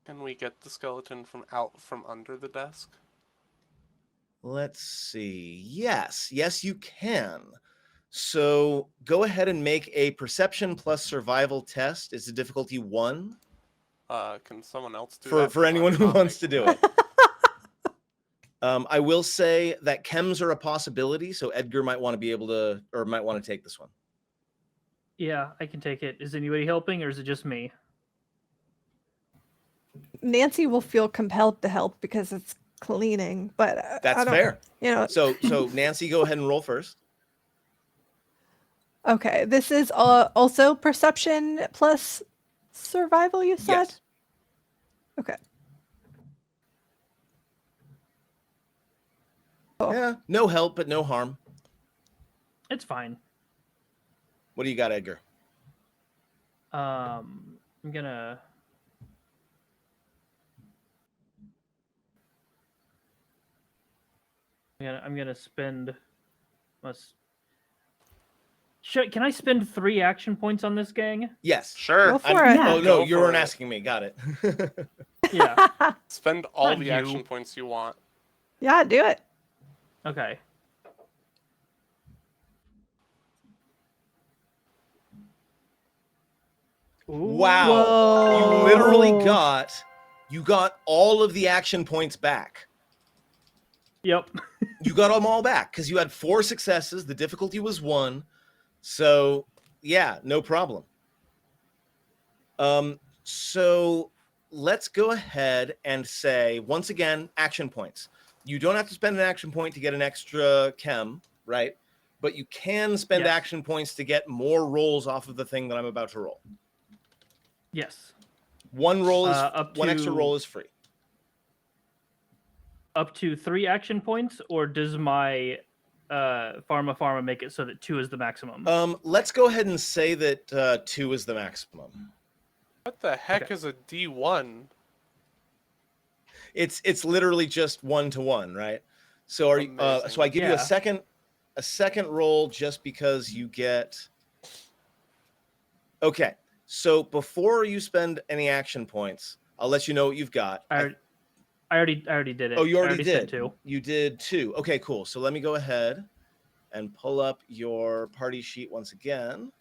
Can we get the skeleton from under the desk? Let's see. Yes, you can. So go ahead and make a perception plus survival test. It's a difficulty 1. Can someone else do for that? for anyone who wants to do it? I will say that chems are a possibility, so Edgar might want to be able to, or might want to take this one. Yeah, I can take it. Is anybody helping, or is it just me? Nancy will feel compelled to help because it's cleaning, but That's fair. You know. So Nancy, go ahead and roll first. Okay, this is also perception plus survival, you said? Yes. Okay. Yeah, no help, but no harm. It's fine. What do you got, Edgar? I'm gonna spend. Can I spend 3 action points on this, gang? Yes. Sure. Go for it. Oh, no, Go you for weren't it. asking me. Got it. Yeah. Spend all Not the you. action points you want. Yeah, do it. Okay. Ooh. Wow. Whoa. You literally got all of the action points back. Yep. You got them all back because you had 4 successes. The difficulty was 1. So, yeah, no problem. So let's go ahead and say, once again, action points. You don't have to spend an action point to get an extra chem, right? But you can spend Yes. action points to get more rolls off of the thing that I'm about to roll. Yes. One roll is Up one extra to- roll is free. Up to 3 action points, or does my pharma make it so that 2 is the maximum? Let's go ahead and say that 2 is the maximum. What the heck Okay. is a D1? It's literally just 1-to-1, right? So so I give you Yeah. a second. a second roll just because you get. Okay, so before you spend any action points, I'll let you know what you've got. I already did it. Oh, you I already spent did. 2. You did 2. Okay, cool. So let me go ahead and pull up your party sheet once again.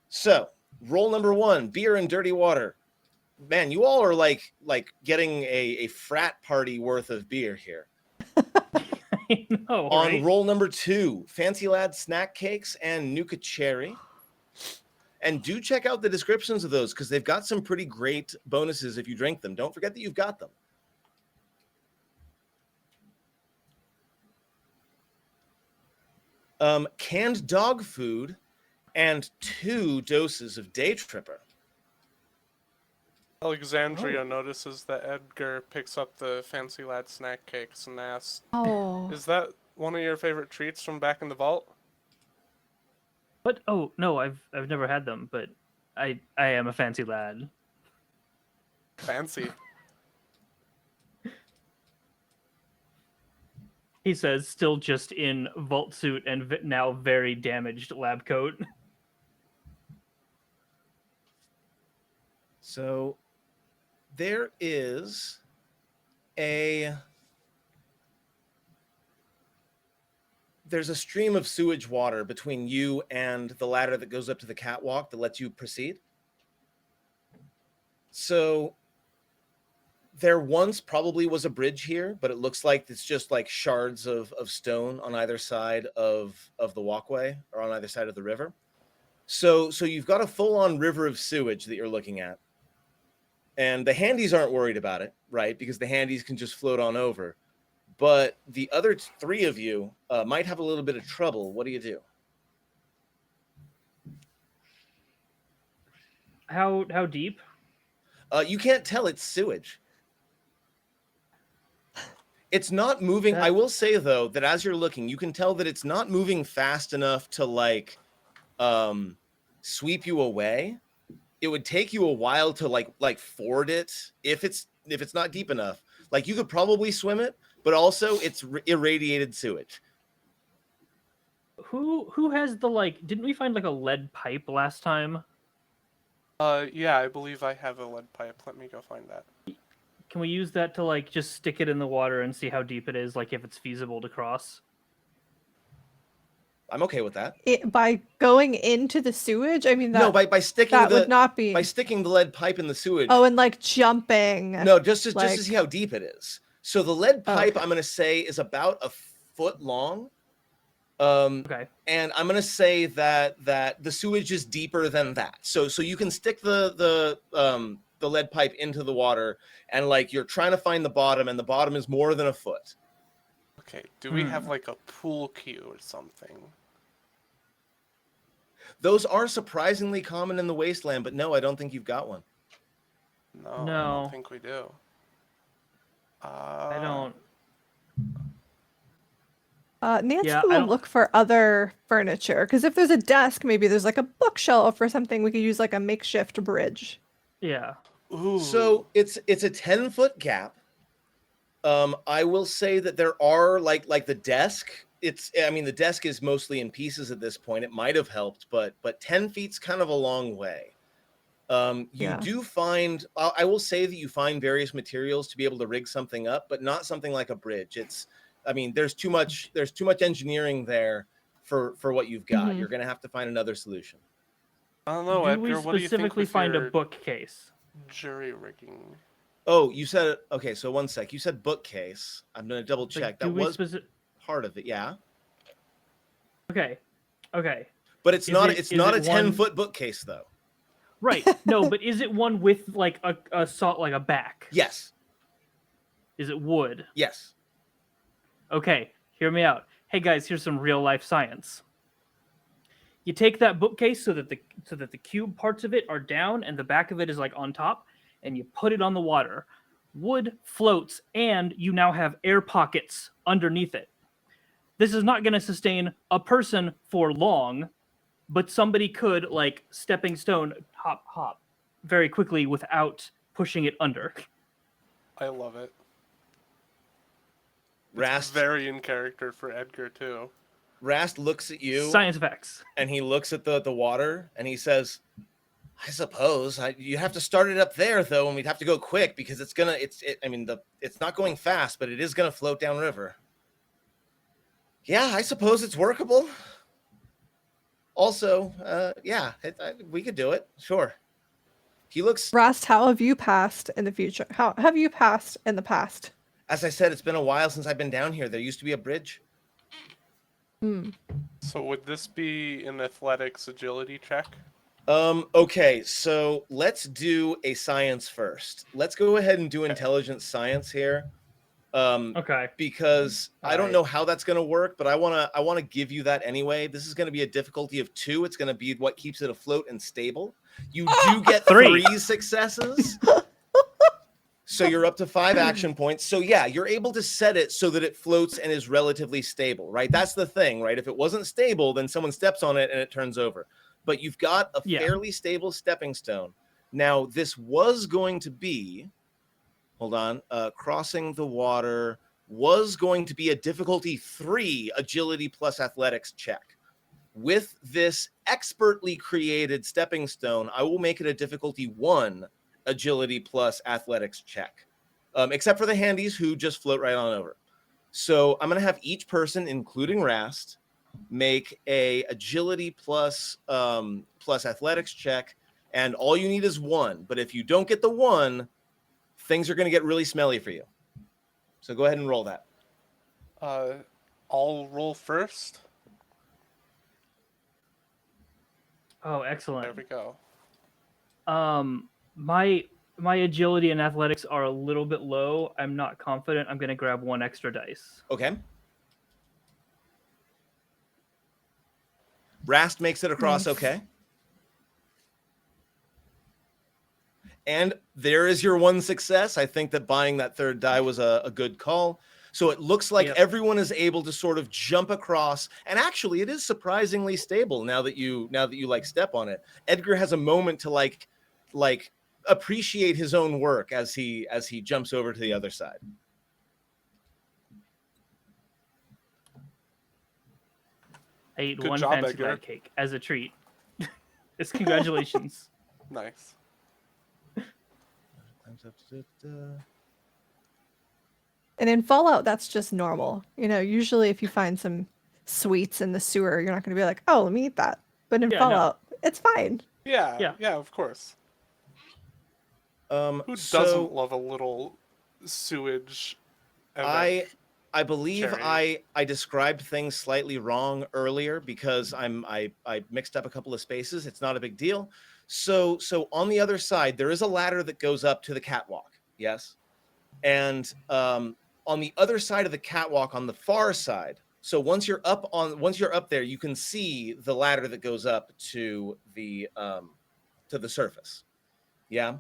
So, roll number 1, beer and dirty water. Man, you all are like getting a frat party worth of beer here. I know, On right? roll number 2, Fancy Lad snack cakes and Nuka cherry. And do check out the descriptions of those because they've got some pretty great bonuses if you drink them. Don't forget that you've got them. Canned dog food and 2 doses of Day Tripper. Alexandria notices that Edgar picks up the Fancy Lad snack cakes and asks, Oh. "Is that one of your favorite treats from back in the vault?" But oh no, I've never had them, but I am a fancy lad. Fancy. He says, still just in vault suit and now very damaged lab coat. So there is there's a stream of sewage water between you and the ladder that goes up to the catwalk that lets you proceed. So there once probably was a bridge here, but it looks like it's just like shards of stone on either side of the walkway or on either side of the river. So you've got a full-on river of sewage that you're looking at. And the handies aren't worried about it, right? Because the handies can just float on over. But the other 3 of you might have a little bit of trouble. What do you do? How deep? You can't tell it's sewage. It's not moving. I will say, though, that as you're looking, you can tell that it's not moving fast enough to, like, sweep you away. It would take you a while to, like ford it if it's not deep enough. Like, you could probably swim it, but also it's irradiated sewage. Who has the, like, didn't we find like a lead pipe last time? Yeah, I believe I have a lead pipe. Let me go find that. Can we use that to, like, just stick it in the water and see how deep it is, like if it's feasible to cross? I'm okay with that. By going into the sewage? I mean, No, by sticking that would not be. by sticking the lead pipe in the sewage. Oh, and like jumping. No, just to like... see how deep it is. So the lead pipe, I'm going to say, is about a foot long. Okay. And I'm going to say that the sewage is deeper than that. So you can stick the lead pipe into the water, and like you're trying to find the bottom, and the bottom is more than a foot. Okay, do we have like a pool cue or something? Those are surprisingly common in the wasteland, but no, I don't think you've got one. No, I No. don't think we do. I don't. Nancy Yeah, will look for other furniture, because if there's a desk, maybe there's like a bookshelf or something. We could use like a makeshift bridge. Yeah. Ooh. So it's a 10-foot gap. I will say that there are like the desk. The desk is mostly in pieces at this point. It might have helped, but 10 feet's kind of a long way. You do find, I will say that you find various materials to be able to rig something up, but not something like a bridge. There's too much engineering there for what you've got. Mhm. You're going to have to find another solution. I don't know, Do Edgar. we What do you think specifically with find a your bookcase? jury rigging? Oh, you said, okay, so one sec. You said bookcase. I'm going to double check. Like, That was part of it, yeah. Okay. But it's Is not it- it's is not a it one- 10-foot bookcase though. Right. No, but is it one with like a salt, like a back? Yes. Is it wood? Yes. Okay, hear me out. Hey guys, here's some real life science. You take that bookcase so that the cube parts of it are down and the back of it is like on top, and you put it on the water. Wood floats, and you now have air pockets underneath it. This is not going to sustain a person for long, but somebody could, like, stepping stone, hop very quickly without pushing it under. I love it. It's Rast, very in character for Edgar too. Rast looks at you Science facts. and he looks at the water and he says, I suppose you have to start it up there though, and we'd have to go quick because it's not going fast, but it is gonna float downriver. Yeah, I suppose it's workable. Also, we could do it. Sure. He looks. Rast, how have you passed in the future? How have you passed in the past? As I said, it's been a while since I've been down here. There used to be a bridge. So would this be an athletics agility check? Okay, so let's do a science first. Let's go ahead and do intelligence science here. Okay. Because I don't Alright. know how that's gonna work, but I wanna give you that anyway. This is gonna be a difficulty of 2. It's gonna be what keeps it afloat and stable. You do get 3 successes. So you're up to 5 action points. So yeah, you're able to set it so that it floats and is relatively stable, right? That's the thing, right? If it wasn't stable, then someone steps on it and it turns over. But you've got a fairly stable stepping stone. Now, this was going to be, crossing the water was going to be a difficulty 3 agility plus athletics check. With this expertly created stepping stone, I will make it a difficulty 1 agility plus athletics check, except for the handies who just float right on over. So I'm going to have each person, including Rast, make a agility plus athletics check, and all you need is 1. But if you don't get the 1, things are going to get really smelly for you. So go ahead and roll that. I'll roll first. Oh, excellent. There we go. My agility and athletics are a little bit low. I'm not confident. I'm gonna grab 1 extra dice. Okay. Rast makes it across okay. And there is your 1 success. I think that buying that 3rd die was a good call. So it looks like everyone is able to sort of jump across, and actually it is surprisingly stable now that you like step on it. Edgar has a moment to like appreciate his own work as he jumps over to the other side. I ate Good 1 job, fancy Edgar. bag cake as a treat. It's congratulations. Nice. And in Fallout, that's just normal. You know, usually if you find some sweets in the sewer, you're not going to be like, oh, let me eat that. But in Yeah, no. Fallout, it's fine. Yeah, of course. Who doesn't love a little sewage? I believe cherry? I described things slightly wrong earlier because I mixed up a couple of spaces. It's not a big deal. So on the other side, there is a ladder that goes up to the catwalk. Yes. And on the other side of the catwalk, on the far side, so once you're up there, you can see the ladder that goes up to the surface. Yeah.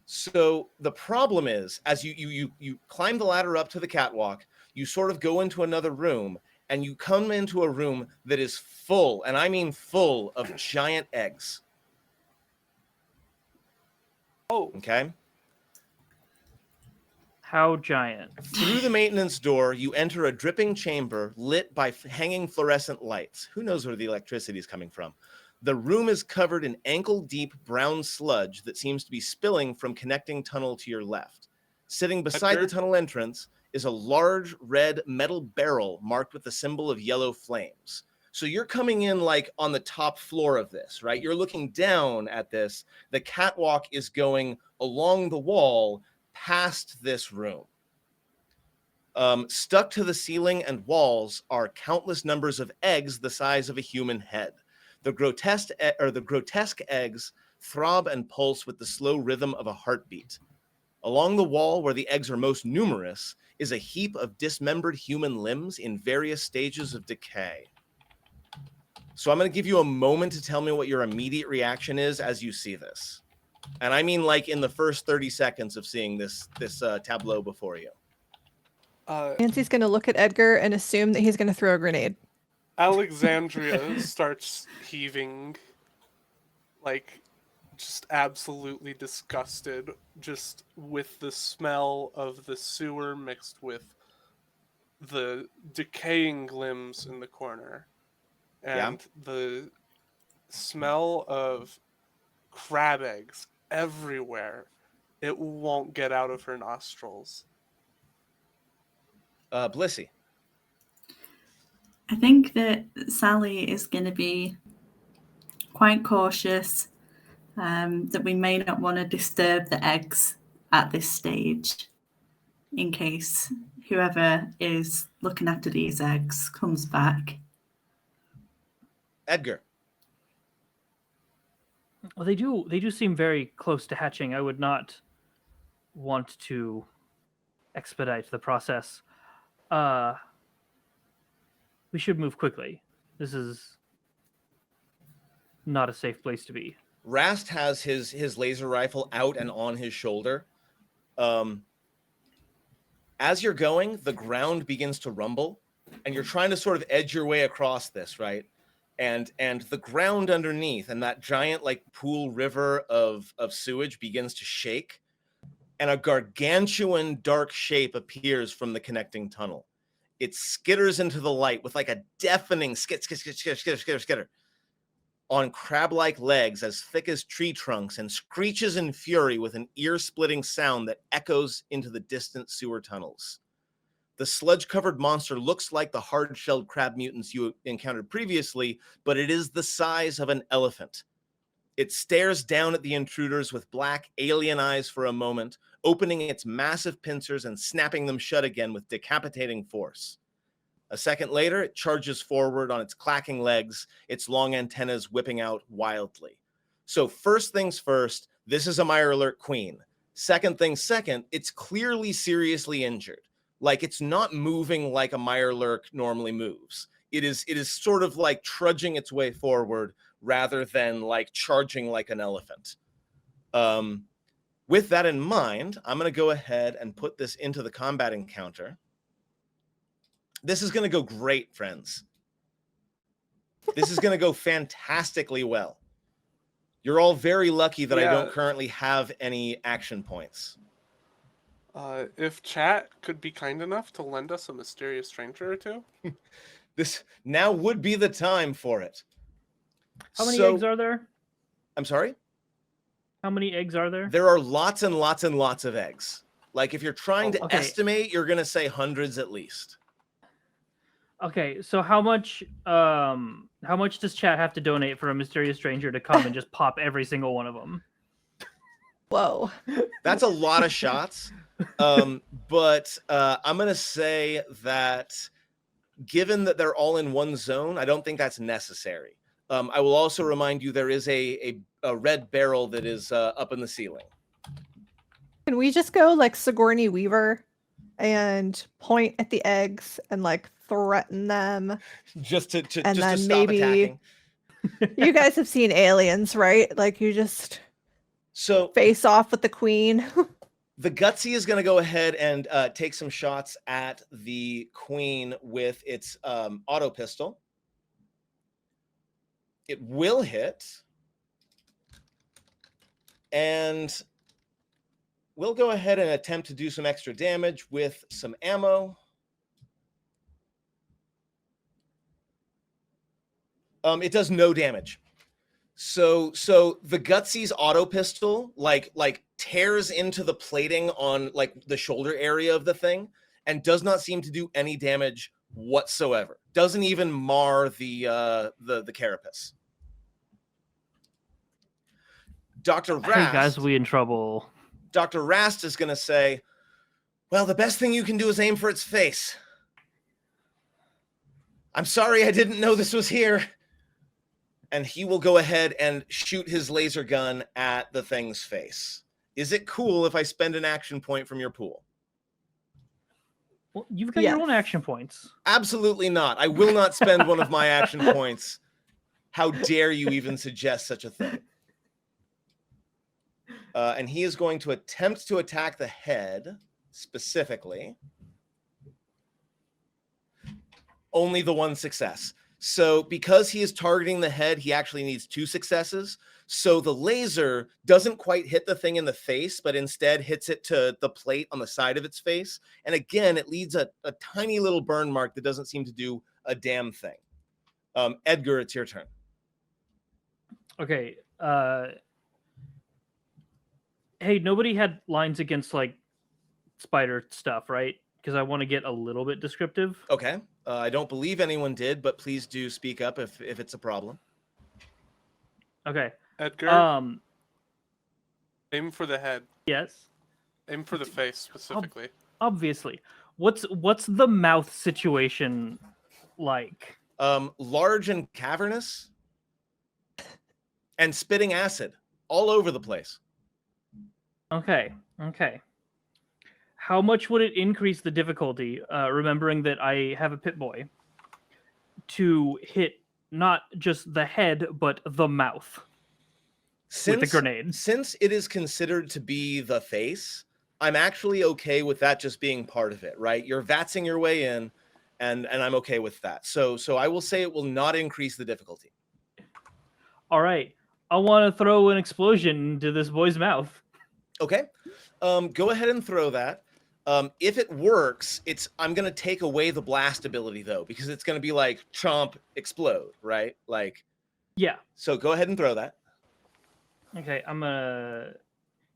So the problem is, as you climb the ladder up to the catwalk, you sort of go into another room, and you come into a room that is full, and I mean full, of giant eggs. Oh. Okay. How giant? Through the maintenance door, you enter a dripping chamber lit by hanging fluorescent lights. Who knows where the electricity is coming from? The room is covered in ankle-deep brown sludge that seems to be spilling from connecting tunnel to your left. Sitting beside the tunnel entrance is a large red metal barrel marked with the symbol of yellow flames. So you're coming in like on the top floor of this, right? You're looking down at this. The catwalk is going along the wall past this room. Stuck to the ceiling and walls are countless numbers of eggs the size of a human head. The grotesque eggs throb and pulse with the slow rhythm of a heartbeat. Along the wall, where the eggs are most numerous, is a heap of dismembered human limbs in various stages of decay. So I'm going to give you a moment to tell me what your immediate reaction is as you see this. And I mean like in the first 30 seconds of seeing this tableau before you. Nancy's going to look at Edgar and assume that he's going to throw a grenade. Alexandria starts heaving, like, just absolutely disgusted, just with the smell of the sewer mixed with the decaying limbs in the corner. and the smell of crab eggs everywhere. It won't get out of her nostrils. Blissey. I think that Sally is going to be quite cautious, that we may not want to disturb the eggs at this stage in case whoever is looking after these eggs comes back. Edgar. Well, they do seem very close to hatching. I would not want to expedite the process. We should move quickly. This is not a safe place to be. Rast has his laser rifle out and on his shoulder. As you're going, the ground begins to rumble, and you're trying to sort of edge your way across this, right? And the ground underneath and that giant like pool river of sewage begins to shake, and a gargantuan dark shape appears from the connecting tunnel. It skitters into the light with like a deafening skitter on crab-like legs as thick as tree trunks, and screeches in fury with an ear-splitting sound that echoes into the distant sewer tunnels. The sludge-covered monster looks like the hard-shelled crab mutants you encountered previously, but it is the size of an elephant. It stares down at the intruders with black alien eyes for a moment, opening its massive pincers and snapping them shut again with decapitating force. A second later, it charges forward on its clacking legs, its long antennas whipping out wildly. So first things first, this is a Mirelurk queen. Second things second, it's clearly seriously injured. Like, it's not moving like a Mirelurk normally moves. It is sort of like trudging its way forward rather than like charging like an elephant. With that in mind, I'm going to go ahead and put this into the combat encounter. This is going to go great, friends. This is going to go fantastically well. You're all very lucky that I don't currently have any action points. If chat could be kind enough to lend us a mysterious stranger or two. This now would be the time for it. How many eggs are there? I'm sorry? How many eggs are there? There are lots and lots and lots of eggs. Like, if you're trying to estimate, you're going to say hundreds at least. Okay, so how much does chat have to donate for a mysterious stranger to come and just pop every single one of them? Whoa. That's a lot of shots. But I'm going to say that given that they're all in one zone, I don't think that's necessary. I will also remind you there is a red barrel that is up in the ceiling. Can we just go like Sigourney Weaver and point at the eggs and like threaten them? Just to and then stop maybe attacking. You guys have seen Aliens, right? Like, you just face off with the queen. The Gutsy is going to go ahead and take some shots at the queen with its auto pistol. It will hit. And we'll go ahead and attempt to do some extra damage with some ammo. It does no damage. So the Gutsy's auto pistol like tears into the plating on like the shoulder area of the thing and does not seem to do any damage whatsoever. Doesn't even mar the carapace. Dr. Rast, Hey guys, we in trouble. Dr. Rast is going to say, well, the best thing you can do is aim for its face. I'm sorry I didn't know this was here. And he will go ahead and shoot his laser gun at the thing's face. Is it cool if I spend an action point from your pool? Well, you've got your own action points. Absolutely not. I will not spend one of my action points. How dare you even suggest such a thing? And he is going to attempt to attack the head specifically. Only the one success. So because he is targeting the head, he actually needs 2 successes. So the laser doesn't quite hit the thing in the face, but instead hits it to the plate on the side of its face. And again, it leaves a tiny little burn mark that doesn't seem to do a damn thing. Edgar, it's your turn. Okay. Hey, nobody had lines against like spider stuff, right? Because I want to get a little bit descriptive. Okay. I don't believe anyone did, but please do speak up if it's a problem. Okay. Edgar, aim for the head. Yes. Aim for the face specifically. Obviously. What's the mouth situation like? Large and cavernous, and spitting acid all over the place. Okay. How much would it increase the difficulty, remembering that I have a pit boy, to hit not just the head, but the mouth with the grenade? Since it is considered to be the face, I'm actually okay with that just being part of it, right? You're vatsing your way in, and I'm okay with that. So I will say it will not increase the difficulty. All right. I want to throw an explosion into this boy's mouth. Okay. Go ahead and throw that. If it works, I'm going to take away the blast ability, though, because it's going to be like chomp, explode, right? Like, yeah. So go ahead and throw that. Okay, I'm gonna.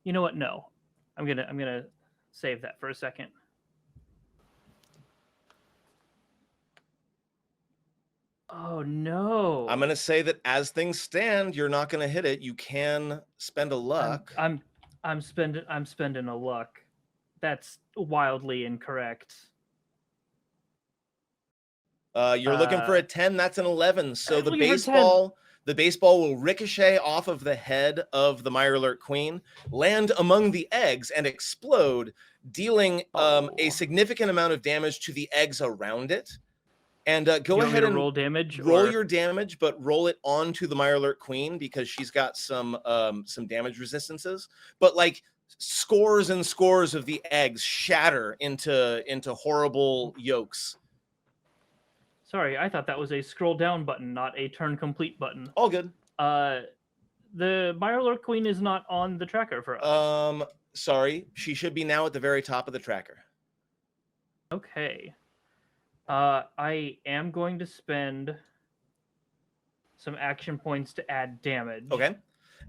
You know what? No, I'm gonna save that for a second. Oh no! I'm gonna say that as things stand, you're not gonna hit it. You can spend a luck. I'm spending a luck. That's wildly incorrect. You're looking for a 10. That's an 11. So the The baseball will ricochet off of the head of the Mirelurk Queen, land among the eggs, and explode, dealing a significant amount of damage to the eggs around it. And go ahead and roll damage. Roll your damage, but roll it onto the Mirelurk Queen because she's got some damage resistances. But like scores and scores of the eggs shatter into horrible yolks. Sorry, I thought that was a scroll down button, not a turn complete button. All good. The Mirelurk Queen is not on the tracker for us. Sorry. She should be now at the very top of the tracker. Okay. I am going to spend some action points to add damage. Okay.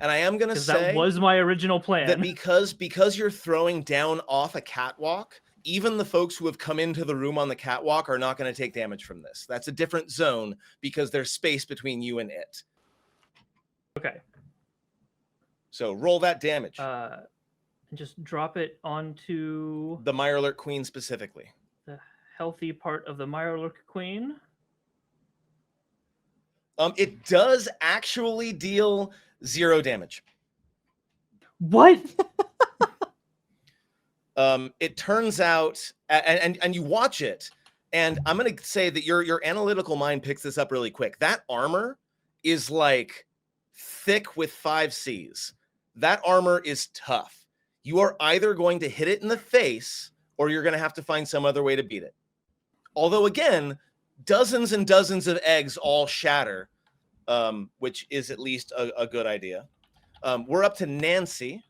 And I am going to say that was my original plan. That because you're throwing down off a catwalk, even the folks who have come into the room on the catwalk are not going to take damage from this. That's a different zone because there's space between you and it. Okay. So roll that damage. And just drop it onto the Mirelurk Queen specifically. The healthy part of the Mirelurk Queen. It does actually deal 0 damage. What? It turns out, and you watch it, and I'm going to say that your analytical mind picks this up really quick. That armor is like thick with 5 Cs. That armor is tough. You are either going to hit it in the face, or you're going to have to find some other way to beat it. Although, again, dozens and dozens of eggs all shatter, which is at least a good idea. We're up to Nancy.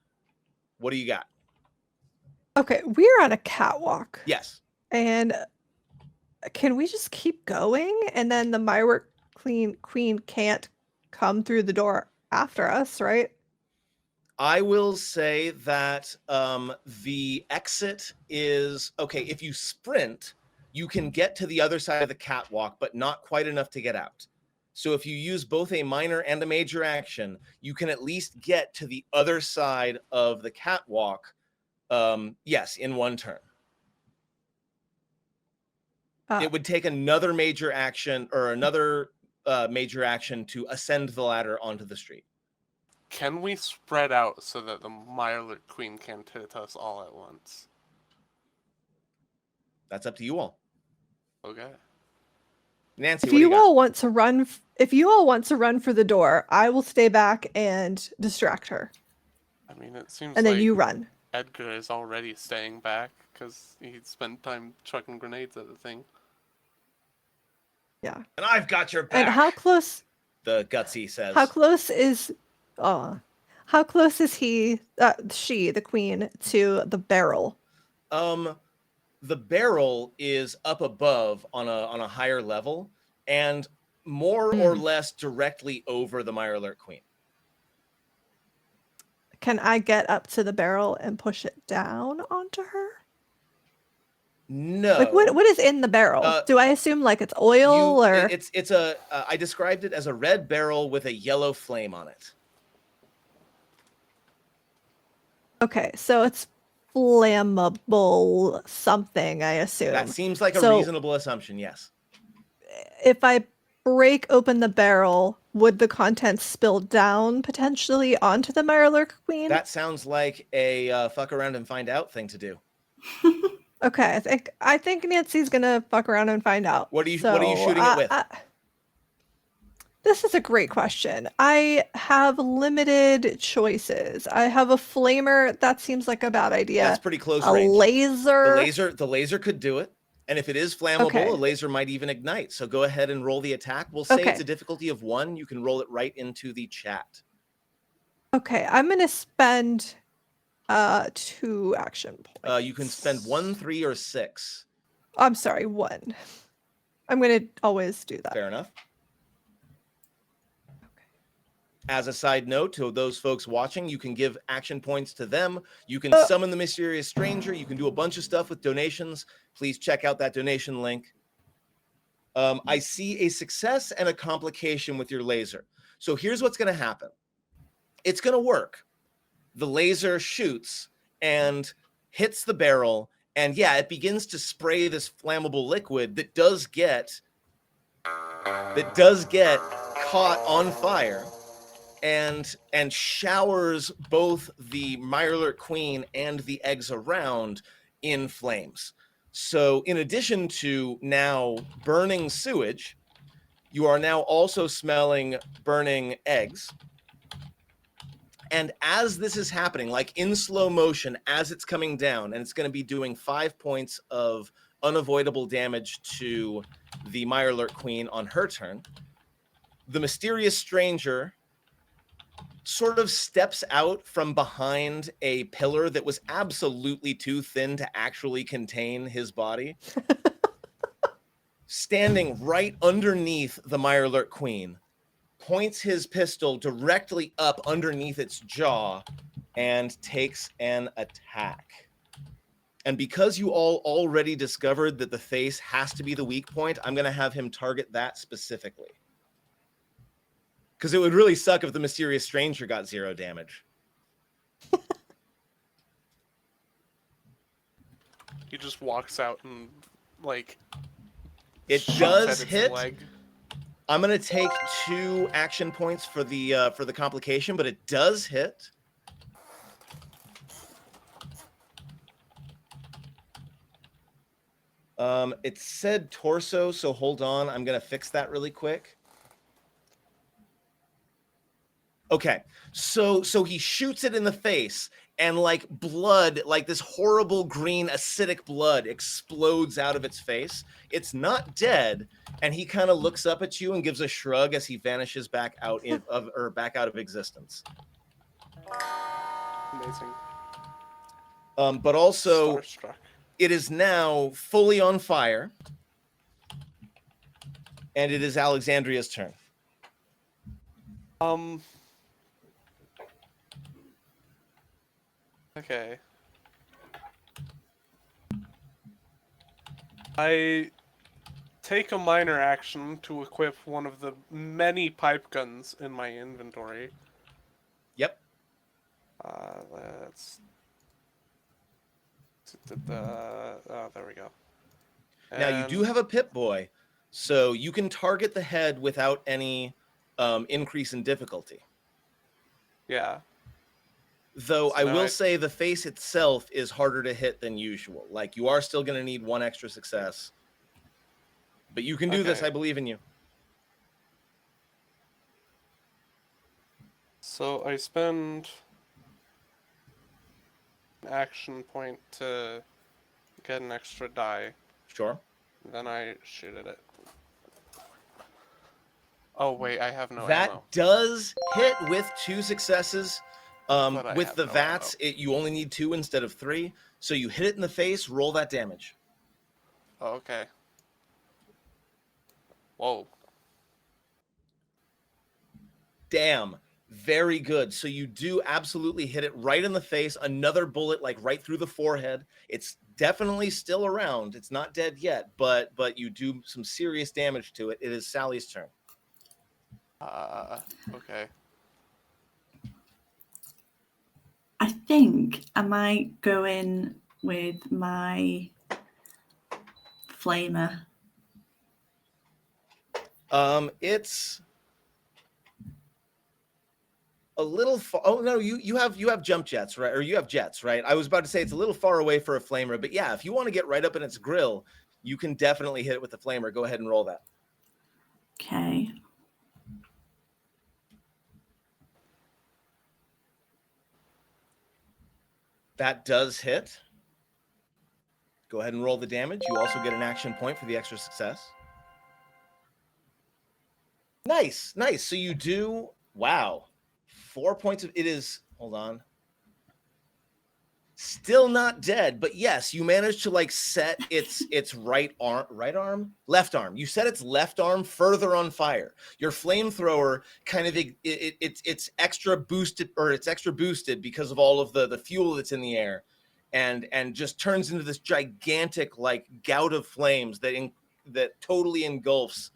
What do you got? Okay, we're on a catwalk. Yes. And can we just keep going? And then the Mirelurk Queen can't come through the door after us, right? I will say that the exit is, okay, if you sprint, you can get to the other side of the catwalk, but not quite enough to get out. So if you use both a minor and a major action, you can at least get to the other side of the catwalk, yes, in one turn. It would take another major action or another major action to ascend the ladder onto the street. Can we spread out so that the Mirelurk Queen can't hit us all at once? That's up to you all. Okay. Nancy, if you all want to run for the door, I will stay back and distract her. I mean, it seems and then like you run. Edgar is already staying back because he spent time chucking grenades at the thing. Yeah. And I've got your back. And how close? The gutsy says. How close is? How close is he? She, the queen, to the barrel? The barrel is up above on a higher level, and more or less directly over the Mirelurk Queen. Can I get up to the barrel and push it down onto her? No. Like what is in the barrel? Do I assume like it's oil or it's a I described it as a red barrel with a yellow flame on it. Okay, so it's flammable something, I assume. That seems like a reasonable assumption, yes. If I break open the barrel, would the contents spill down potentially onto the Mirelurk Queen? That sounds like a fuck around and find out thing to do. Okay, I think Nancy's gonna fuck around and find out. What are you shooting it with? This is a great question. I have limited choices. I have a flamer. That seems like a bad idea. That's pretty close a range. Laser. The laser could do it. And if it is flammable, Okay. a laser might even ignite. So go ahead and roll the attack. We'll say Okay. it's a difficulty of 1. You can roll it right into the chat. Okay, I'm gonna spend 2 action points. You can spend 1, 3, or 6. I'm sorry, 1. I'm gonna always do that. Fair enough. As a side note to those folks watching, you can give action points to them. You can summon the mysterious stranger. You can do a bunch of stuff with donations. Please check out that donation link. I see a success and a complication with your laser. So here's what's going to happen. It's going to work. The laser shoots and hits the barrel. And yeah, it begins to spray this flammable liquid that does get caught on fire. And showers both the Mirelurk Queen and the eggs around in flames. So in addition to now burning sewage, you are now also smelling burning eggs. And as this is happening, like in slow motion, as it's coming down, and it's going to be doing 5 points of unavoidable damage to the Mirelurk Queen on her turn, the mysterious stranger sort of steps out from behind a pillar that was absolutely too thin to actually contain his body, standing right underneath the Mirelurk Queen, points his pistol directly up underneath its jaw, and takes an attack. And because you all already discovered that the face has to be the weak point, I'm going to have him target that specifically. Because it would really suck if the mysterious stranger got 0 damage. He just walks out and, like, It shoots does at its hit. leg. I'm going to take 2 action points for the complication, but it does hit. It said torso, so hold on. I'm going to fix that really quick. Okay, so he shoots it in the face, and like blood, like this horrible green acidic blood explodes out of its face. It's not dead, and he kind of looks up at you and gives a shrug as he vanishes back out back out of existence. Amazing. But also, Starstruck. it is now fully on fire, and it is Alexandria's turn. Okay. I take a minor action to equip one of the many pipe guns in my inventory. Yep. Let's... Oh, there we go. Now, you do have a Pip-Boy, so you can target the head without any increase in difficulty. Yeah. Though So I now will say the face itself is harder to hit than usual. Like, you are still going to need 1 extra success. But you can do this. Okay. I believe in you. So I spend an action point to get an extra die. Sure. Then I shoot at it. Oh wait, I have no That ammo. does hit with 2 successes. But I With have the no VATS, you only need 2 instead of 3. So you hit it in the face, roll that damage. Oh, okay. Whoa. Damn. Very good. So you do absolutely hit it right in the face. Another bullet, like right through the forehead. It's definitely still around. It's not dead yet, but you do some serious damage to it. It is Sally's turn. Okay. I think I might go in with my flamer. It's a little far. Oh no, you have jump jets, right? Or you have jets, right? I was about to say it's a little far away for a flamer, but yeah, if you want to get right up in its grill, you can definitely hit it with the flamer. Go ahead and roll that. Okay. That does hit. Go ahead and roll the damage. You also get an action point for the extra success. Nice, nice. So you do, wow, 4 points of, it is, hold on. Still not dead, but yes, you managed to like set its left arm. You set its left arm further on fire. Your flamethrower kind of it's extra boosted, or it's extra boosted because of all of the fuel that's in the air, and just turns into this gigantic like gout of flames that totally engulfs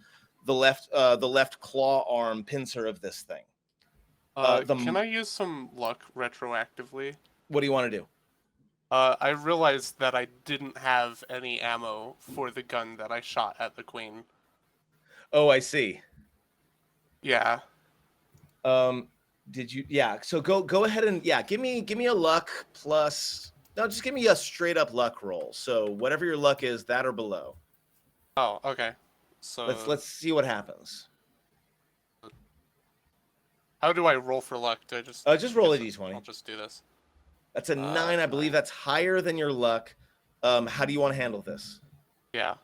the left claw arm pincer of this thing. Can I use some luck retroactively? What do you want to do? I realized that I didn't have any ammo for the gun that I shot at the queen. Oh, I see. Yeah. Did you? Yeah. So go ahead and give me a luck plus. No, just give me a straight up luck roll. So whatever your luck is, that or below. Oh, okay. So let's see what happens. How do I roll for luck? Do I just roll a d20. I'll just do this. That's a 9, I believe. That's higher than your luck. How do you want to handle this? Yeah.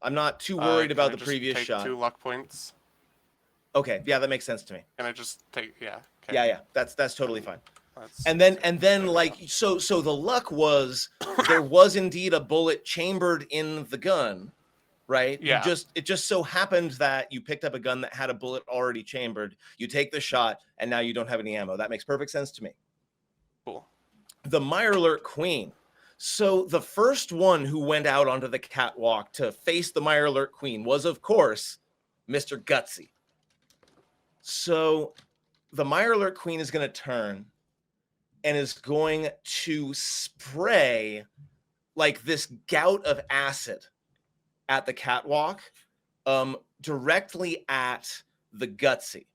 I'm not too worried about the just previous take shot. 2 luck points. Okay, yeah, that makes sense to me. Can I just take? Yeah. Okay. Yeah, that's totally fine. And then like so the luck was there was indeed a bullet chambered in the gun, right? Yeah. It just so happened that you picked up a gun that had a bullet already chambered. You take the shot, and now you don't have any ammo. That makes perfect sense to me. Cool. The Mirelurk Queen. So the first one who went out onto the catwalk to face the Mirelurk Queen was, of course, Mr. Gutsy. So the Mirelurk Queen is going to turn and is going to spray like this gout of acid at the catwalk, directly at the Gutsy.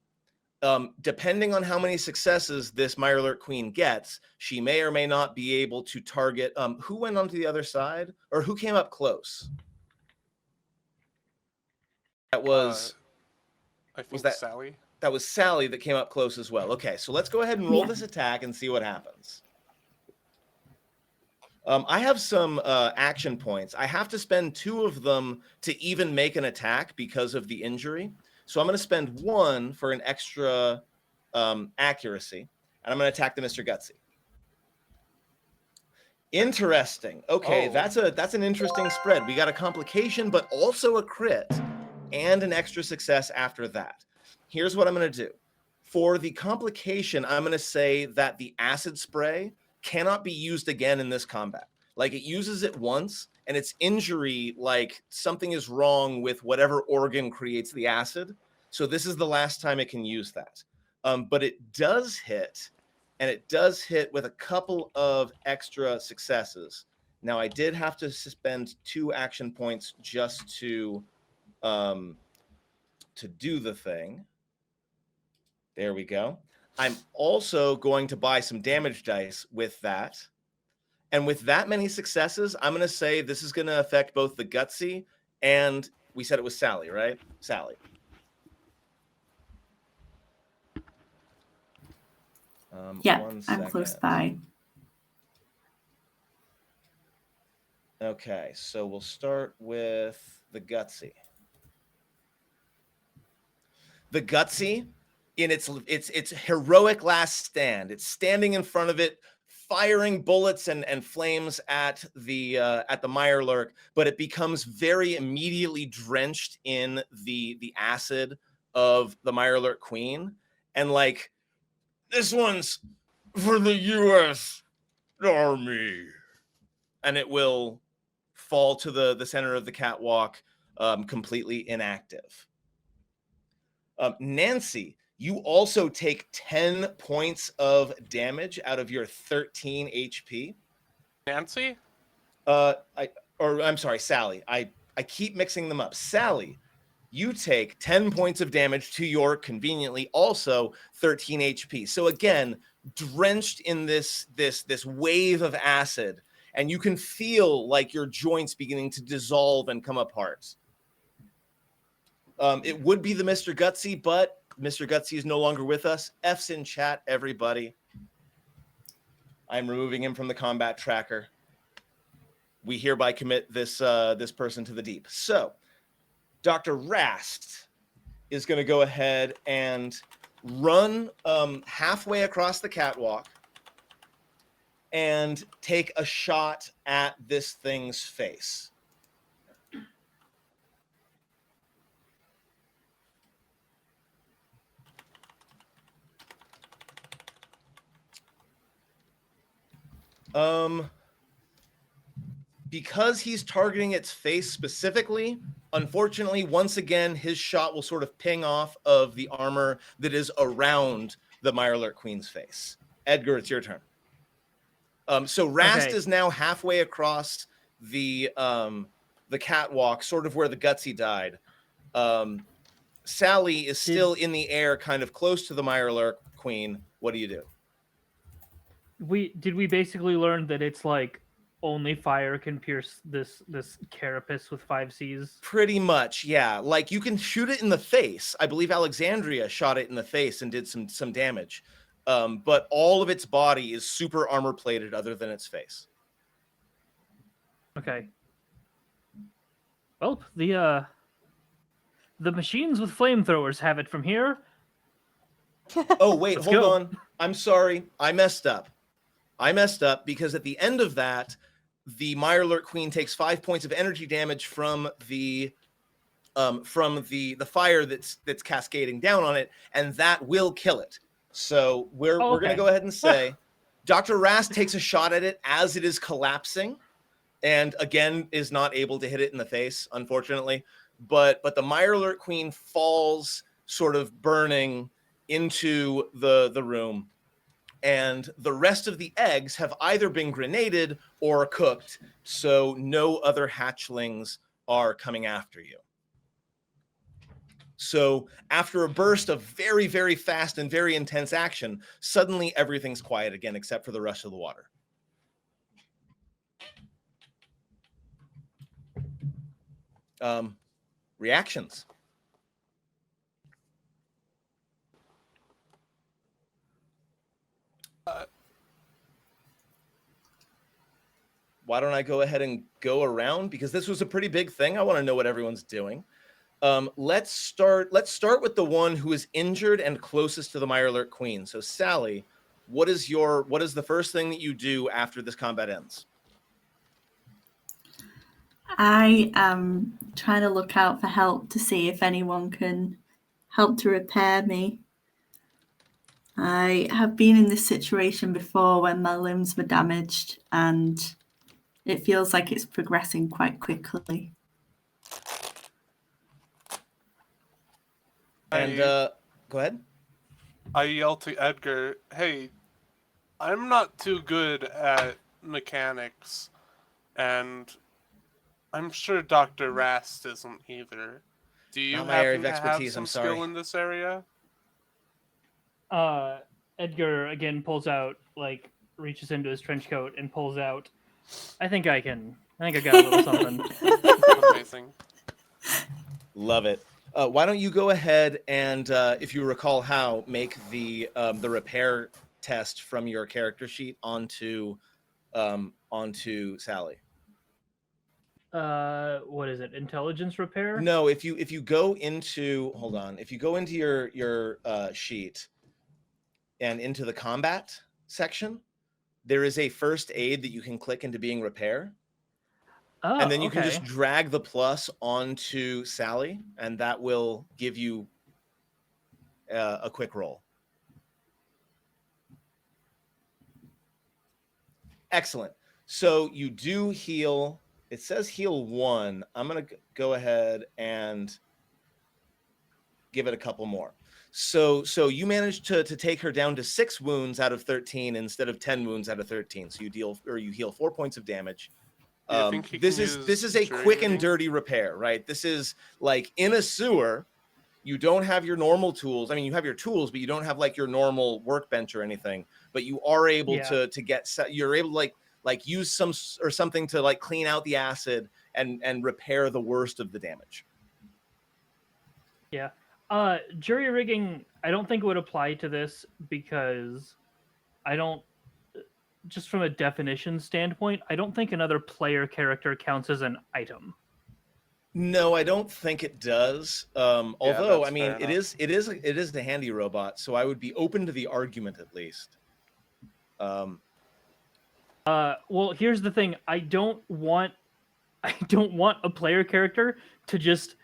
Depending on how many successes this Mirelurk Queen gets, she may or may not be able to target. Who went onto the other side, or who came up close? That was. I think was that Sally? That was Sally that came up close as well. Okay, so let's go ahead and roll this attack and see what happens. I have some action points. I have to spend 2 of them to even make an attack because of the injury. So I'm going to spend 1 for an extra accuracy, and I'm going to attack the Mr. Gutsy. Interesting. Okay, that's an interesting spread. We got a complication, but also a crit, and an extra success after that. Here's what I'm going to do. For the complication, I'm going to say that the acid spray cannot be used again in this combat. Like, it uses it once, and its injury, like something is wrong with whatever organ creates the acid. So this is the last time it can use that. But it does hit, and it does hit with a couple of extra successes. Now, I did have to spend 2 action points just to do the thing. There we go. I'm also going to buy some damage dice with that. And with that many successes, I'm going to say this is going to affect both the Gutsy and we said it was Sally, right? Sally. Yeah, I'm close by. Okay, so we'll start with the Gutsy. The Gutsy, in its heroic last stand, it's standing in front of it, firing bullets and flames at the Mirelurk, but it becomes very immediately drenched in the acid of the Mirelurk Queen, and like, this one's for the U.S. Army, and it will fall to the center of the catwalk, completely inactive. Nancy, you also take 10 points of damage out of your 13 HP. Nancy? I'm sorry, Sally. I keep mixing them up. Sally, you take 10 points of damage to your conveniently also 13 HP. So again, drenched in this wave of acid, and you can feel like your joints beginning to dissolve and come apart. It would be the Mr. Gutsy, but Mr. Gutsy is no longer with us. F's in chat, everybody. I'm removing him from the combat tracker. We hereby commit this person to the deep. So, Dr. Rast is going to go ahead and run halfway across the catwalk and take a shot at this thing's face. Because he's targeting its face specifically, unfortunately, once again, his shot will sort of ping off of the armor that is around the Mirelurk Queen's face. Edgar, it's your turn. So Rast is now halfway across the catwalk, sort of where the Gutsy died. Sally is still in the air, kind of close to the Mirelurk Queen. What do you do? Did we basically learn that it's like only fire can pierce this carapace with 5 Cs? Pretty much, yeah. Like, you can shoot it in the face. I believe Alexandria shot it in the face and did some damage. But all of its body is super armor plated other than its face. Okay. Well, the machines with flamethrowers have it from here. Oh, wait, Let's hold go. on. I'm sorry. I messed up because at the end of that, the Mirelurk Queen takes 5 points of energy damage from the fire that's cascading down on it, and that will kill it. So we're going to go ahead and say Dr. Rast takes a shot at it as it is collapsing, and again is not able to hit it in the face, unfortunately. But the Mirelurk Queen falls, sort of burning into the room. And the rest of the eggs have either been grenaded or cooked, so no other hatchlings are coming after you. So after a burst of very, very fast and very intense action, suddenly everything's quiet again except for the rush of the water. Reactions. Why don't I go ahead and go around, because this was a pretty big thing. I want to know what everyone's doing. Let's start with the one who is injured and closest to the Mirelurk Queen. So Sally, what is the first thing that you do after this combat ends? I am trying to look out for help to see if anyone can help to repair me. I have been in this situation before when my limbs were damaged, and it feels like it's progressing quite quickly. And go ahead. I yell to Edgar, "Hey, I'm not too good at mechanics, and I'm sure Dr. Rast isn't either. Do you Not my area happen of to have expertise, some I'm sorry. skill in this area?" Edgar again pulls out, like, reaches into his trench coat and pulls out. I think I got a little something. Amazing. Love it. Why don't you go ahead and, if you recall how, make the repair test from your character sheet onto Sally. What is it? Intelligence repair? No, if you go into your sheet and into the combat section, there is a first aid that you can click into being repair. Oh, and then you can just drag the plus onto Sally, and that will give you a quick roll. Excellent. So you do heal. It says heal 1. I'm going to go ahead and give it a couple more. So you managed to take her down to 6 wounds out of 13 instead of 10 wounds out of 13. So you heal 4 points of damage. Do you think he This can is use a jury quick and rigging? dirty repair, right? This is like in a sewer. You don't have your normal tools. I mean, you have your tools, but you don't have like your normal workbench or anything. But you are able to get set. You're able to like use something to like clean out the acid and repair the worst of the damage. Yeah. Jury rigging, I don't think it would apply to this because I don't, just from a definition standpoint, I don't think another player character counts as an item. No, I don't think it does. Although, that's I mean, fair it is the handy robot, so I would be open to the argument at least. Well, here's the thing. I don't want a player character to just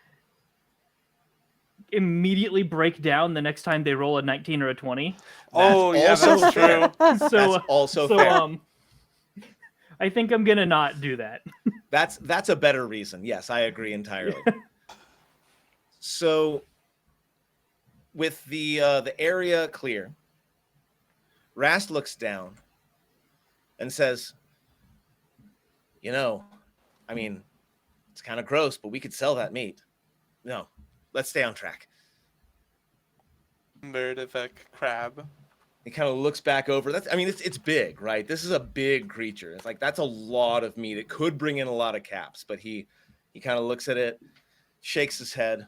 immediately break down the next time they roll a 19 or a 20. Oh, yeah, also that's fair. true. So That's also fair. I think I'm gonna not do that. That's a better reason. Yes, I agree entirely. So, with the area clear, Rast looks down and says, "You know, I mean, it's kind of gross, but we could sell that meat. No, let's stay on track." Merdivek crab. He kind of looks back over. I mean, it's big, right? This is a big creature. It's like that's a lot of meat. It could bring in a lot of caps, but he kind of looks at it, shakes his head,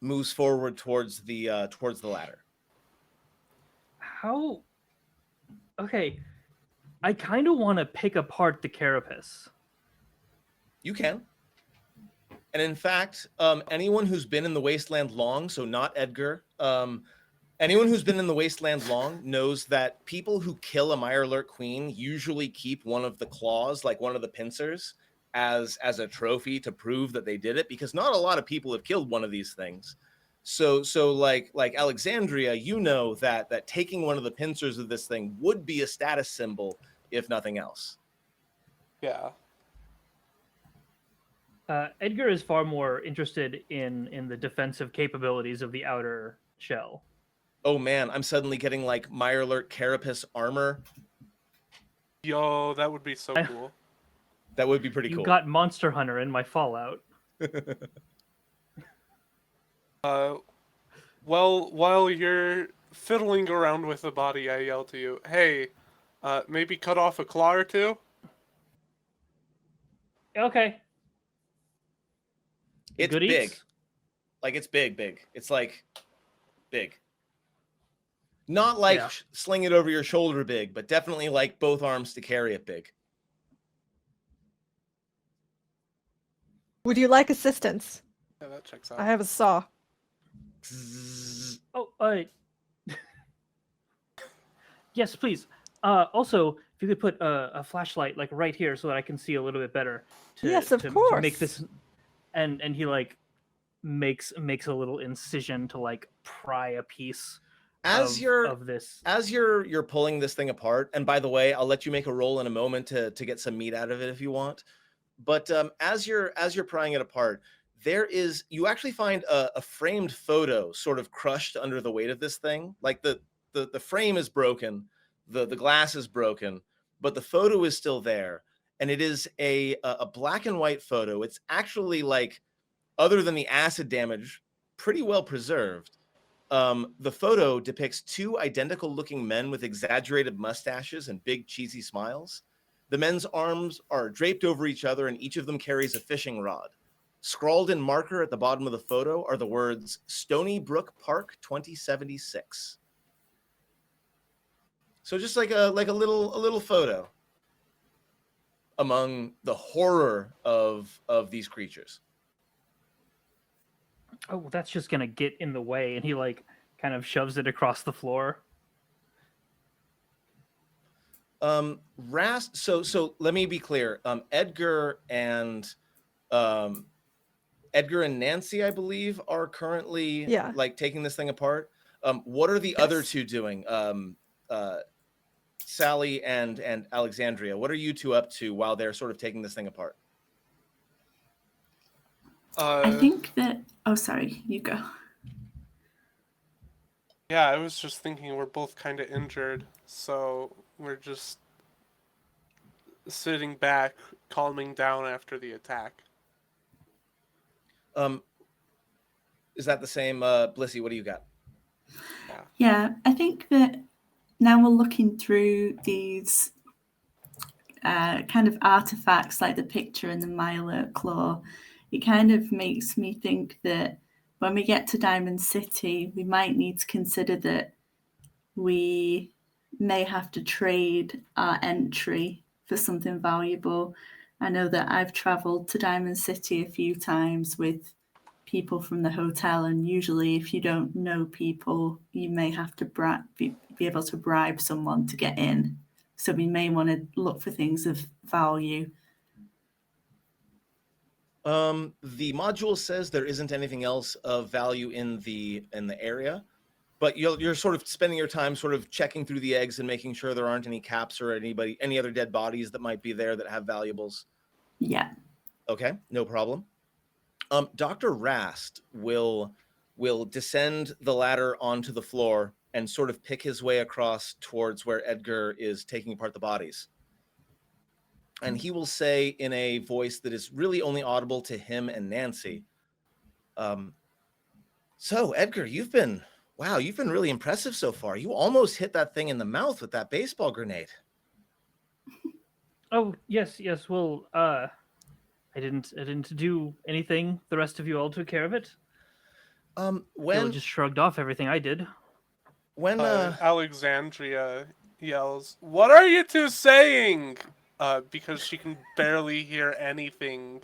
moves forward towards the ladder. How? Okay, I kind of want to pick apart the carapace. You can. And in fact, anyone who's been in the wasteland long, so not Edgar, anyone who's been in the wasteland long knows that people who kill a Mirelurk queen usually keep one of the claws, like one of the pincers, as a trophy to prove that they did it, because not a lot of people have killed one of these things. So like Alexandria, you know that taking one of the pincers of this thing would be a status symbol, if nothing else. Yeah. Edgar is far more interested in the defensive capabilities of the outer shell. Oh man, I'm suddenly getting like Mirelurk carapace armor. Yo, that would be so cool. That would be pretty cool. You got Monster Hunter in my Fallout. Well, while you're fiddling around with the body, I yell to you, "Hey, maybe cut off a claw or two?" Okay. It's Goodies? big. Like it's big. It's like big. Not like sling it over your shoulder big, but definitely like both arms to carry it big. Would you like assistance? Yeah, that checks out. I have a saw. Zzz. Oh, yes, please. Also, if you could put a flashlight like right here so that I can see a little bit better. Yes, of to course. make this, and he like makes a little incision to like pry a piece As of this. As you're pulling this thing apart, and by the way, I'll let you make a roll in a moment to get some meat out of it if you want. But as you're prying it apart, you actually find a framed photo sort of crushed under the weight of this thing. Like the frame is broken, the glass is broken, but the photo is still there, and it is a black and white photo. It's actually, like, other than the acid damage, pretty well preserved. The photo depicts 2 identical looking men with exaggerated mustaches and big cheesy smiles. The men's arms are draped over each other, and each of them carries a fishing rod. Scrawled in marker at the bottom of the photo are the words Stony Brook Park 2076. So just like a little photo among the horror of these creatures. Oh, that's just gonna get in the way, and he like kind of shoves it across the floor. Rast, so let me be clear. Edgar and Nancy, I believe, are currently like taking this thing apart. What are the other 2 doing? Sally and Alexandria, what are you two up to while they're sort of taking this thing apart? I think that. Oh, sorry, you go. Yeah, I was just thinking we're both kind of injured, so we're just sitting back, calming down after the attack. Is that the same, Blissey? What do you got? Yeah, I think that now we're looking through these kind of artifacts like the picture in the Mirelurk claw. It kind of makes me think that when we get to Diamond City, we might need to consider that we may have to trade our entry for something valuable. I know that I've traveled to Diamond City a few times with people from the hotel, and usually if you don't know people, you may have to be able to bribe someone to get in. So we may want to look for things of value. The module says there isn't anything else of value in the area, but you're sort of spending your time sort of checking through the eggs and making sure there aren't any caps or any other dead bodies that might be there that have valuables. Yeah. Okay, no problem. Dr. Rast will descend the ladder onto the floor and sort of pick his way across towards where Edgar is taking apart the bodies. And he will say in a voice that is really only audible to him and Nancy, so Edgar, you've been really impressive so far. You almost hit that thing in the mouth with that baseball grenade. Oh, yes. Well, I didn't do anything. The rest of you all took care of it. Bill just shrugged off everything I did. When Alexandria yells, "What are you two saying?" Because she can barely hear anything,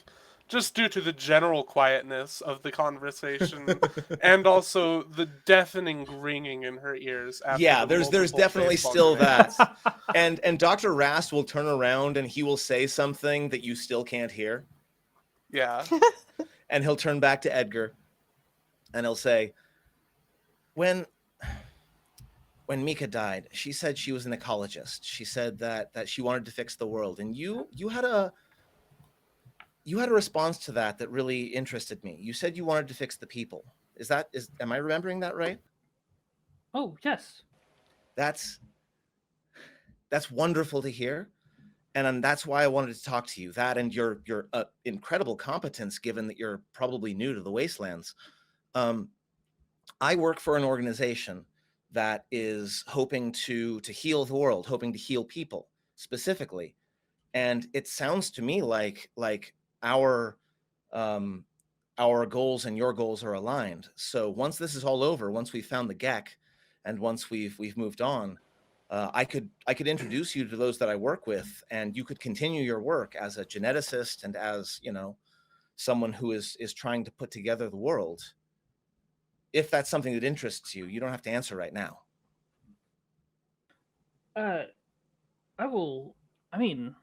just due to the general quietness of the conversation, and also the deafening ringing in her ears. After there's definitely still that. And Dr. Rast will turn around and he will say something that you still can't hear. Yeah. And he'll turn back to Edgar and he'll say, when Mika died, she said she was an ecologist. She said that she wanted to fix the world. And you had a response to that really interested me. You said you wanted to fix the people. Am I remembering that right? Oh, yes. That's wonderful to hear. And that's why I wanted to talk to you. That and your incredible competence, given that you're probably new to the wastelands. I work for an organization that is hoping to heal the world, hoping to heal people specifically. And it sounds to me like our goals and your goals are aligned. So once this is all over, once we've found the Gek, and once we've moved on, I could introduce you to those that I work with, and you could continue your work as a geneticist and as, someone who is trying to put together the world. If that's something that interests you, you don't have to answer right now. I mean,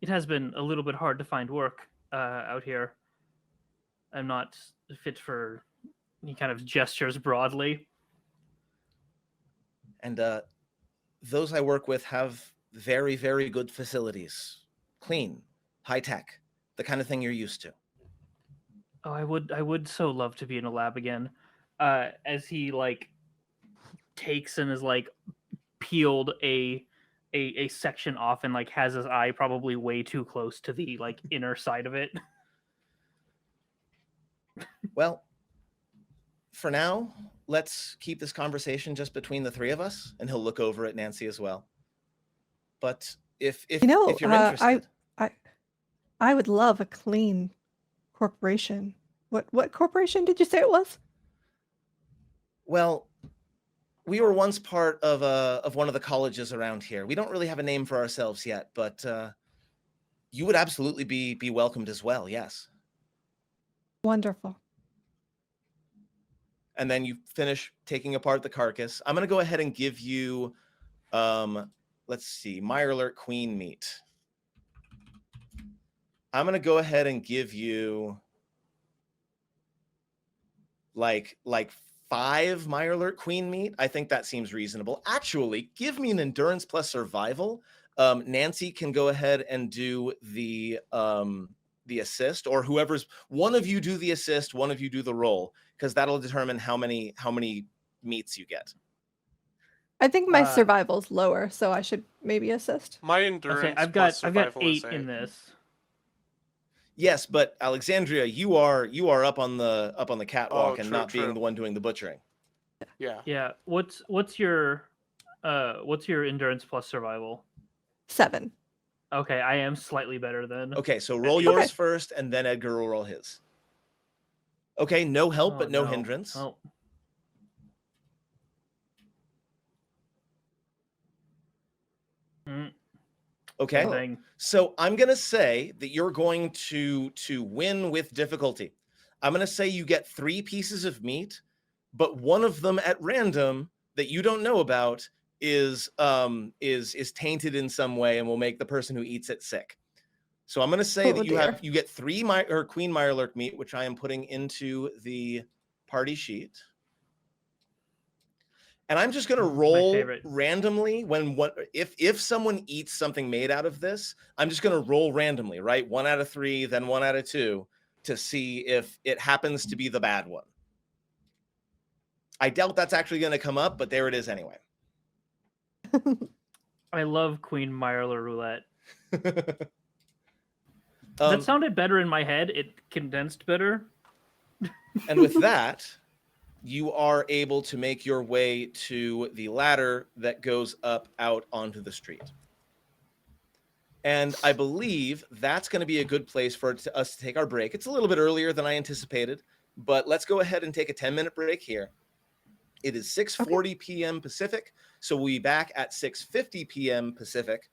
it has been a little bit hard to find work out here. I'm not fit for any kind of gestures broadly. And those I work with have very, very good facilities. Clean, high tech, the kind of thing you're used to. Oh, I would so love to be in a lab again. As he takes and is peeled a section off and has his eye probably way too close to the inner side of it. Well, for now, let's keep this conversation just between the three of us, and he'll look over at Nancy as well. But if you're interested, I would love a clean corporation. What corporation did you say it was? Well, we were once part of one of the colleges around here. We don't really have a name for ourselves yet, but you would absolutely be welcomed as well. Yes. Wonderful. And then you finish taking apart the carcass. I'm going to go ahead and give you, let's see, Mirelurk queen meat. I'm going to go ahead and give you like 5 Mirelurk queen meat. I think that seems reasonable. Actually, give me an endurance plus survival. Nancy can go ahead and do the assist, or whoever's one of you do the assist, one of you do the roll, because that'll determine how many meats you get. I think my survival's lower, so I should maybe assist. My endurance I've plus got 8 survival is in this. Yes, but Alexandria, you are up on the catwalk and true, not being true. the one doing the butchering. Yeah. Yeah. What's your endurance plus survival? 7. Okay, I am slightly better then. Okay, so roll yours first, and then Edgar will roll his. Okay, no help, but no hindrance. Oh. Okay, Thing. so I'm gonna say that you're going to win with difficulty. I'm gonna say you get 3 pieces of meat, but one of them at random that you don't know about is tainted in some way and will make the person who eats it sick. So I'm gonna say that you get 3 Queen Mirelurk meat, which I am putting into the party sheet. And I'm just going to roll randomly if someone eats something made out of this, I'm just going to roll randomly, right? 1 out of 3, then 1 out of 2 to see if it happens to be the bad one. I doubt that's actually going to come up, but there it is anyway. I love Queen Mirelurk roulette. That sounded better in my head. It condensed better. And with that, you are able to make your way to the ladder that goes up out onto the street. And I believe that's going to be a good place for us to take our break. It's a little bit earlier than I anticipated, but let's go ahead and take a 10-minute break here. It is 6:40 p.m. Pacific, so we'll be back at 6:50 p.m. Pacific.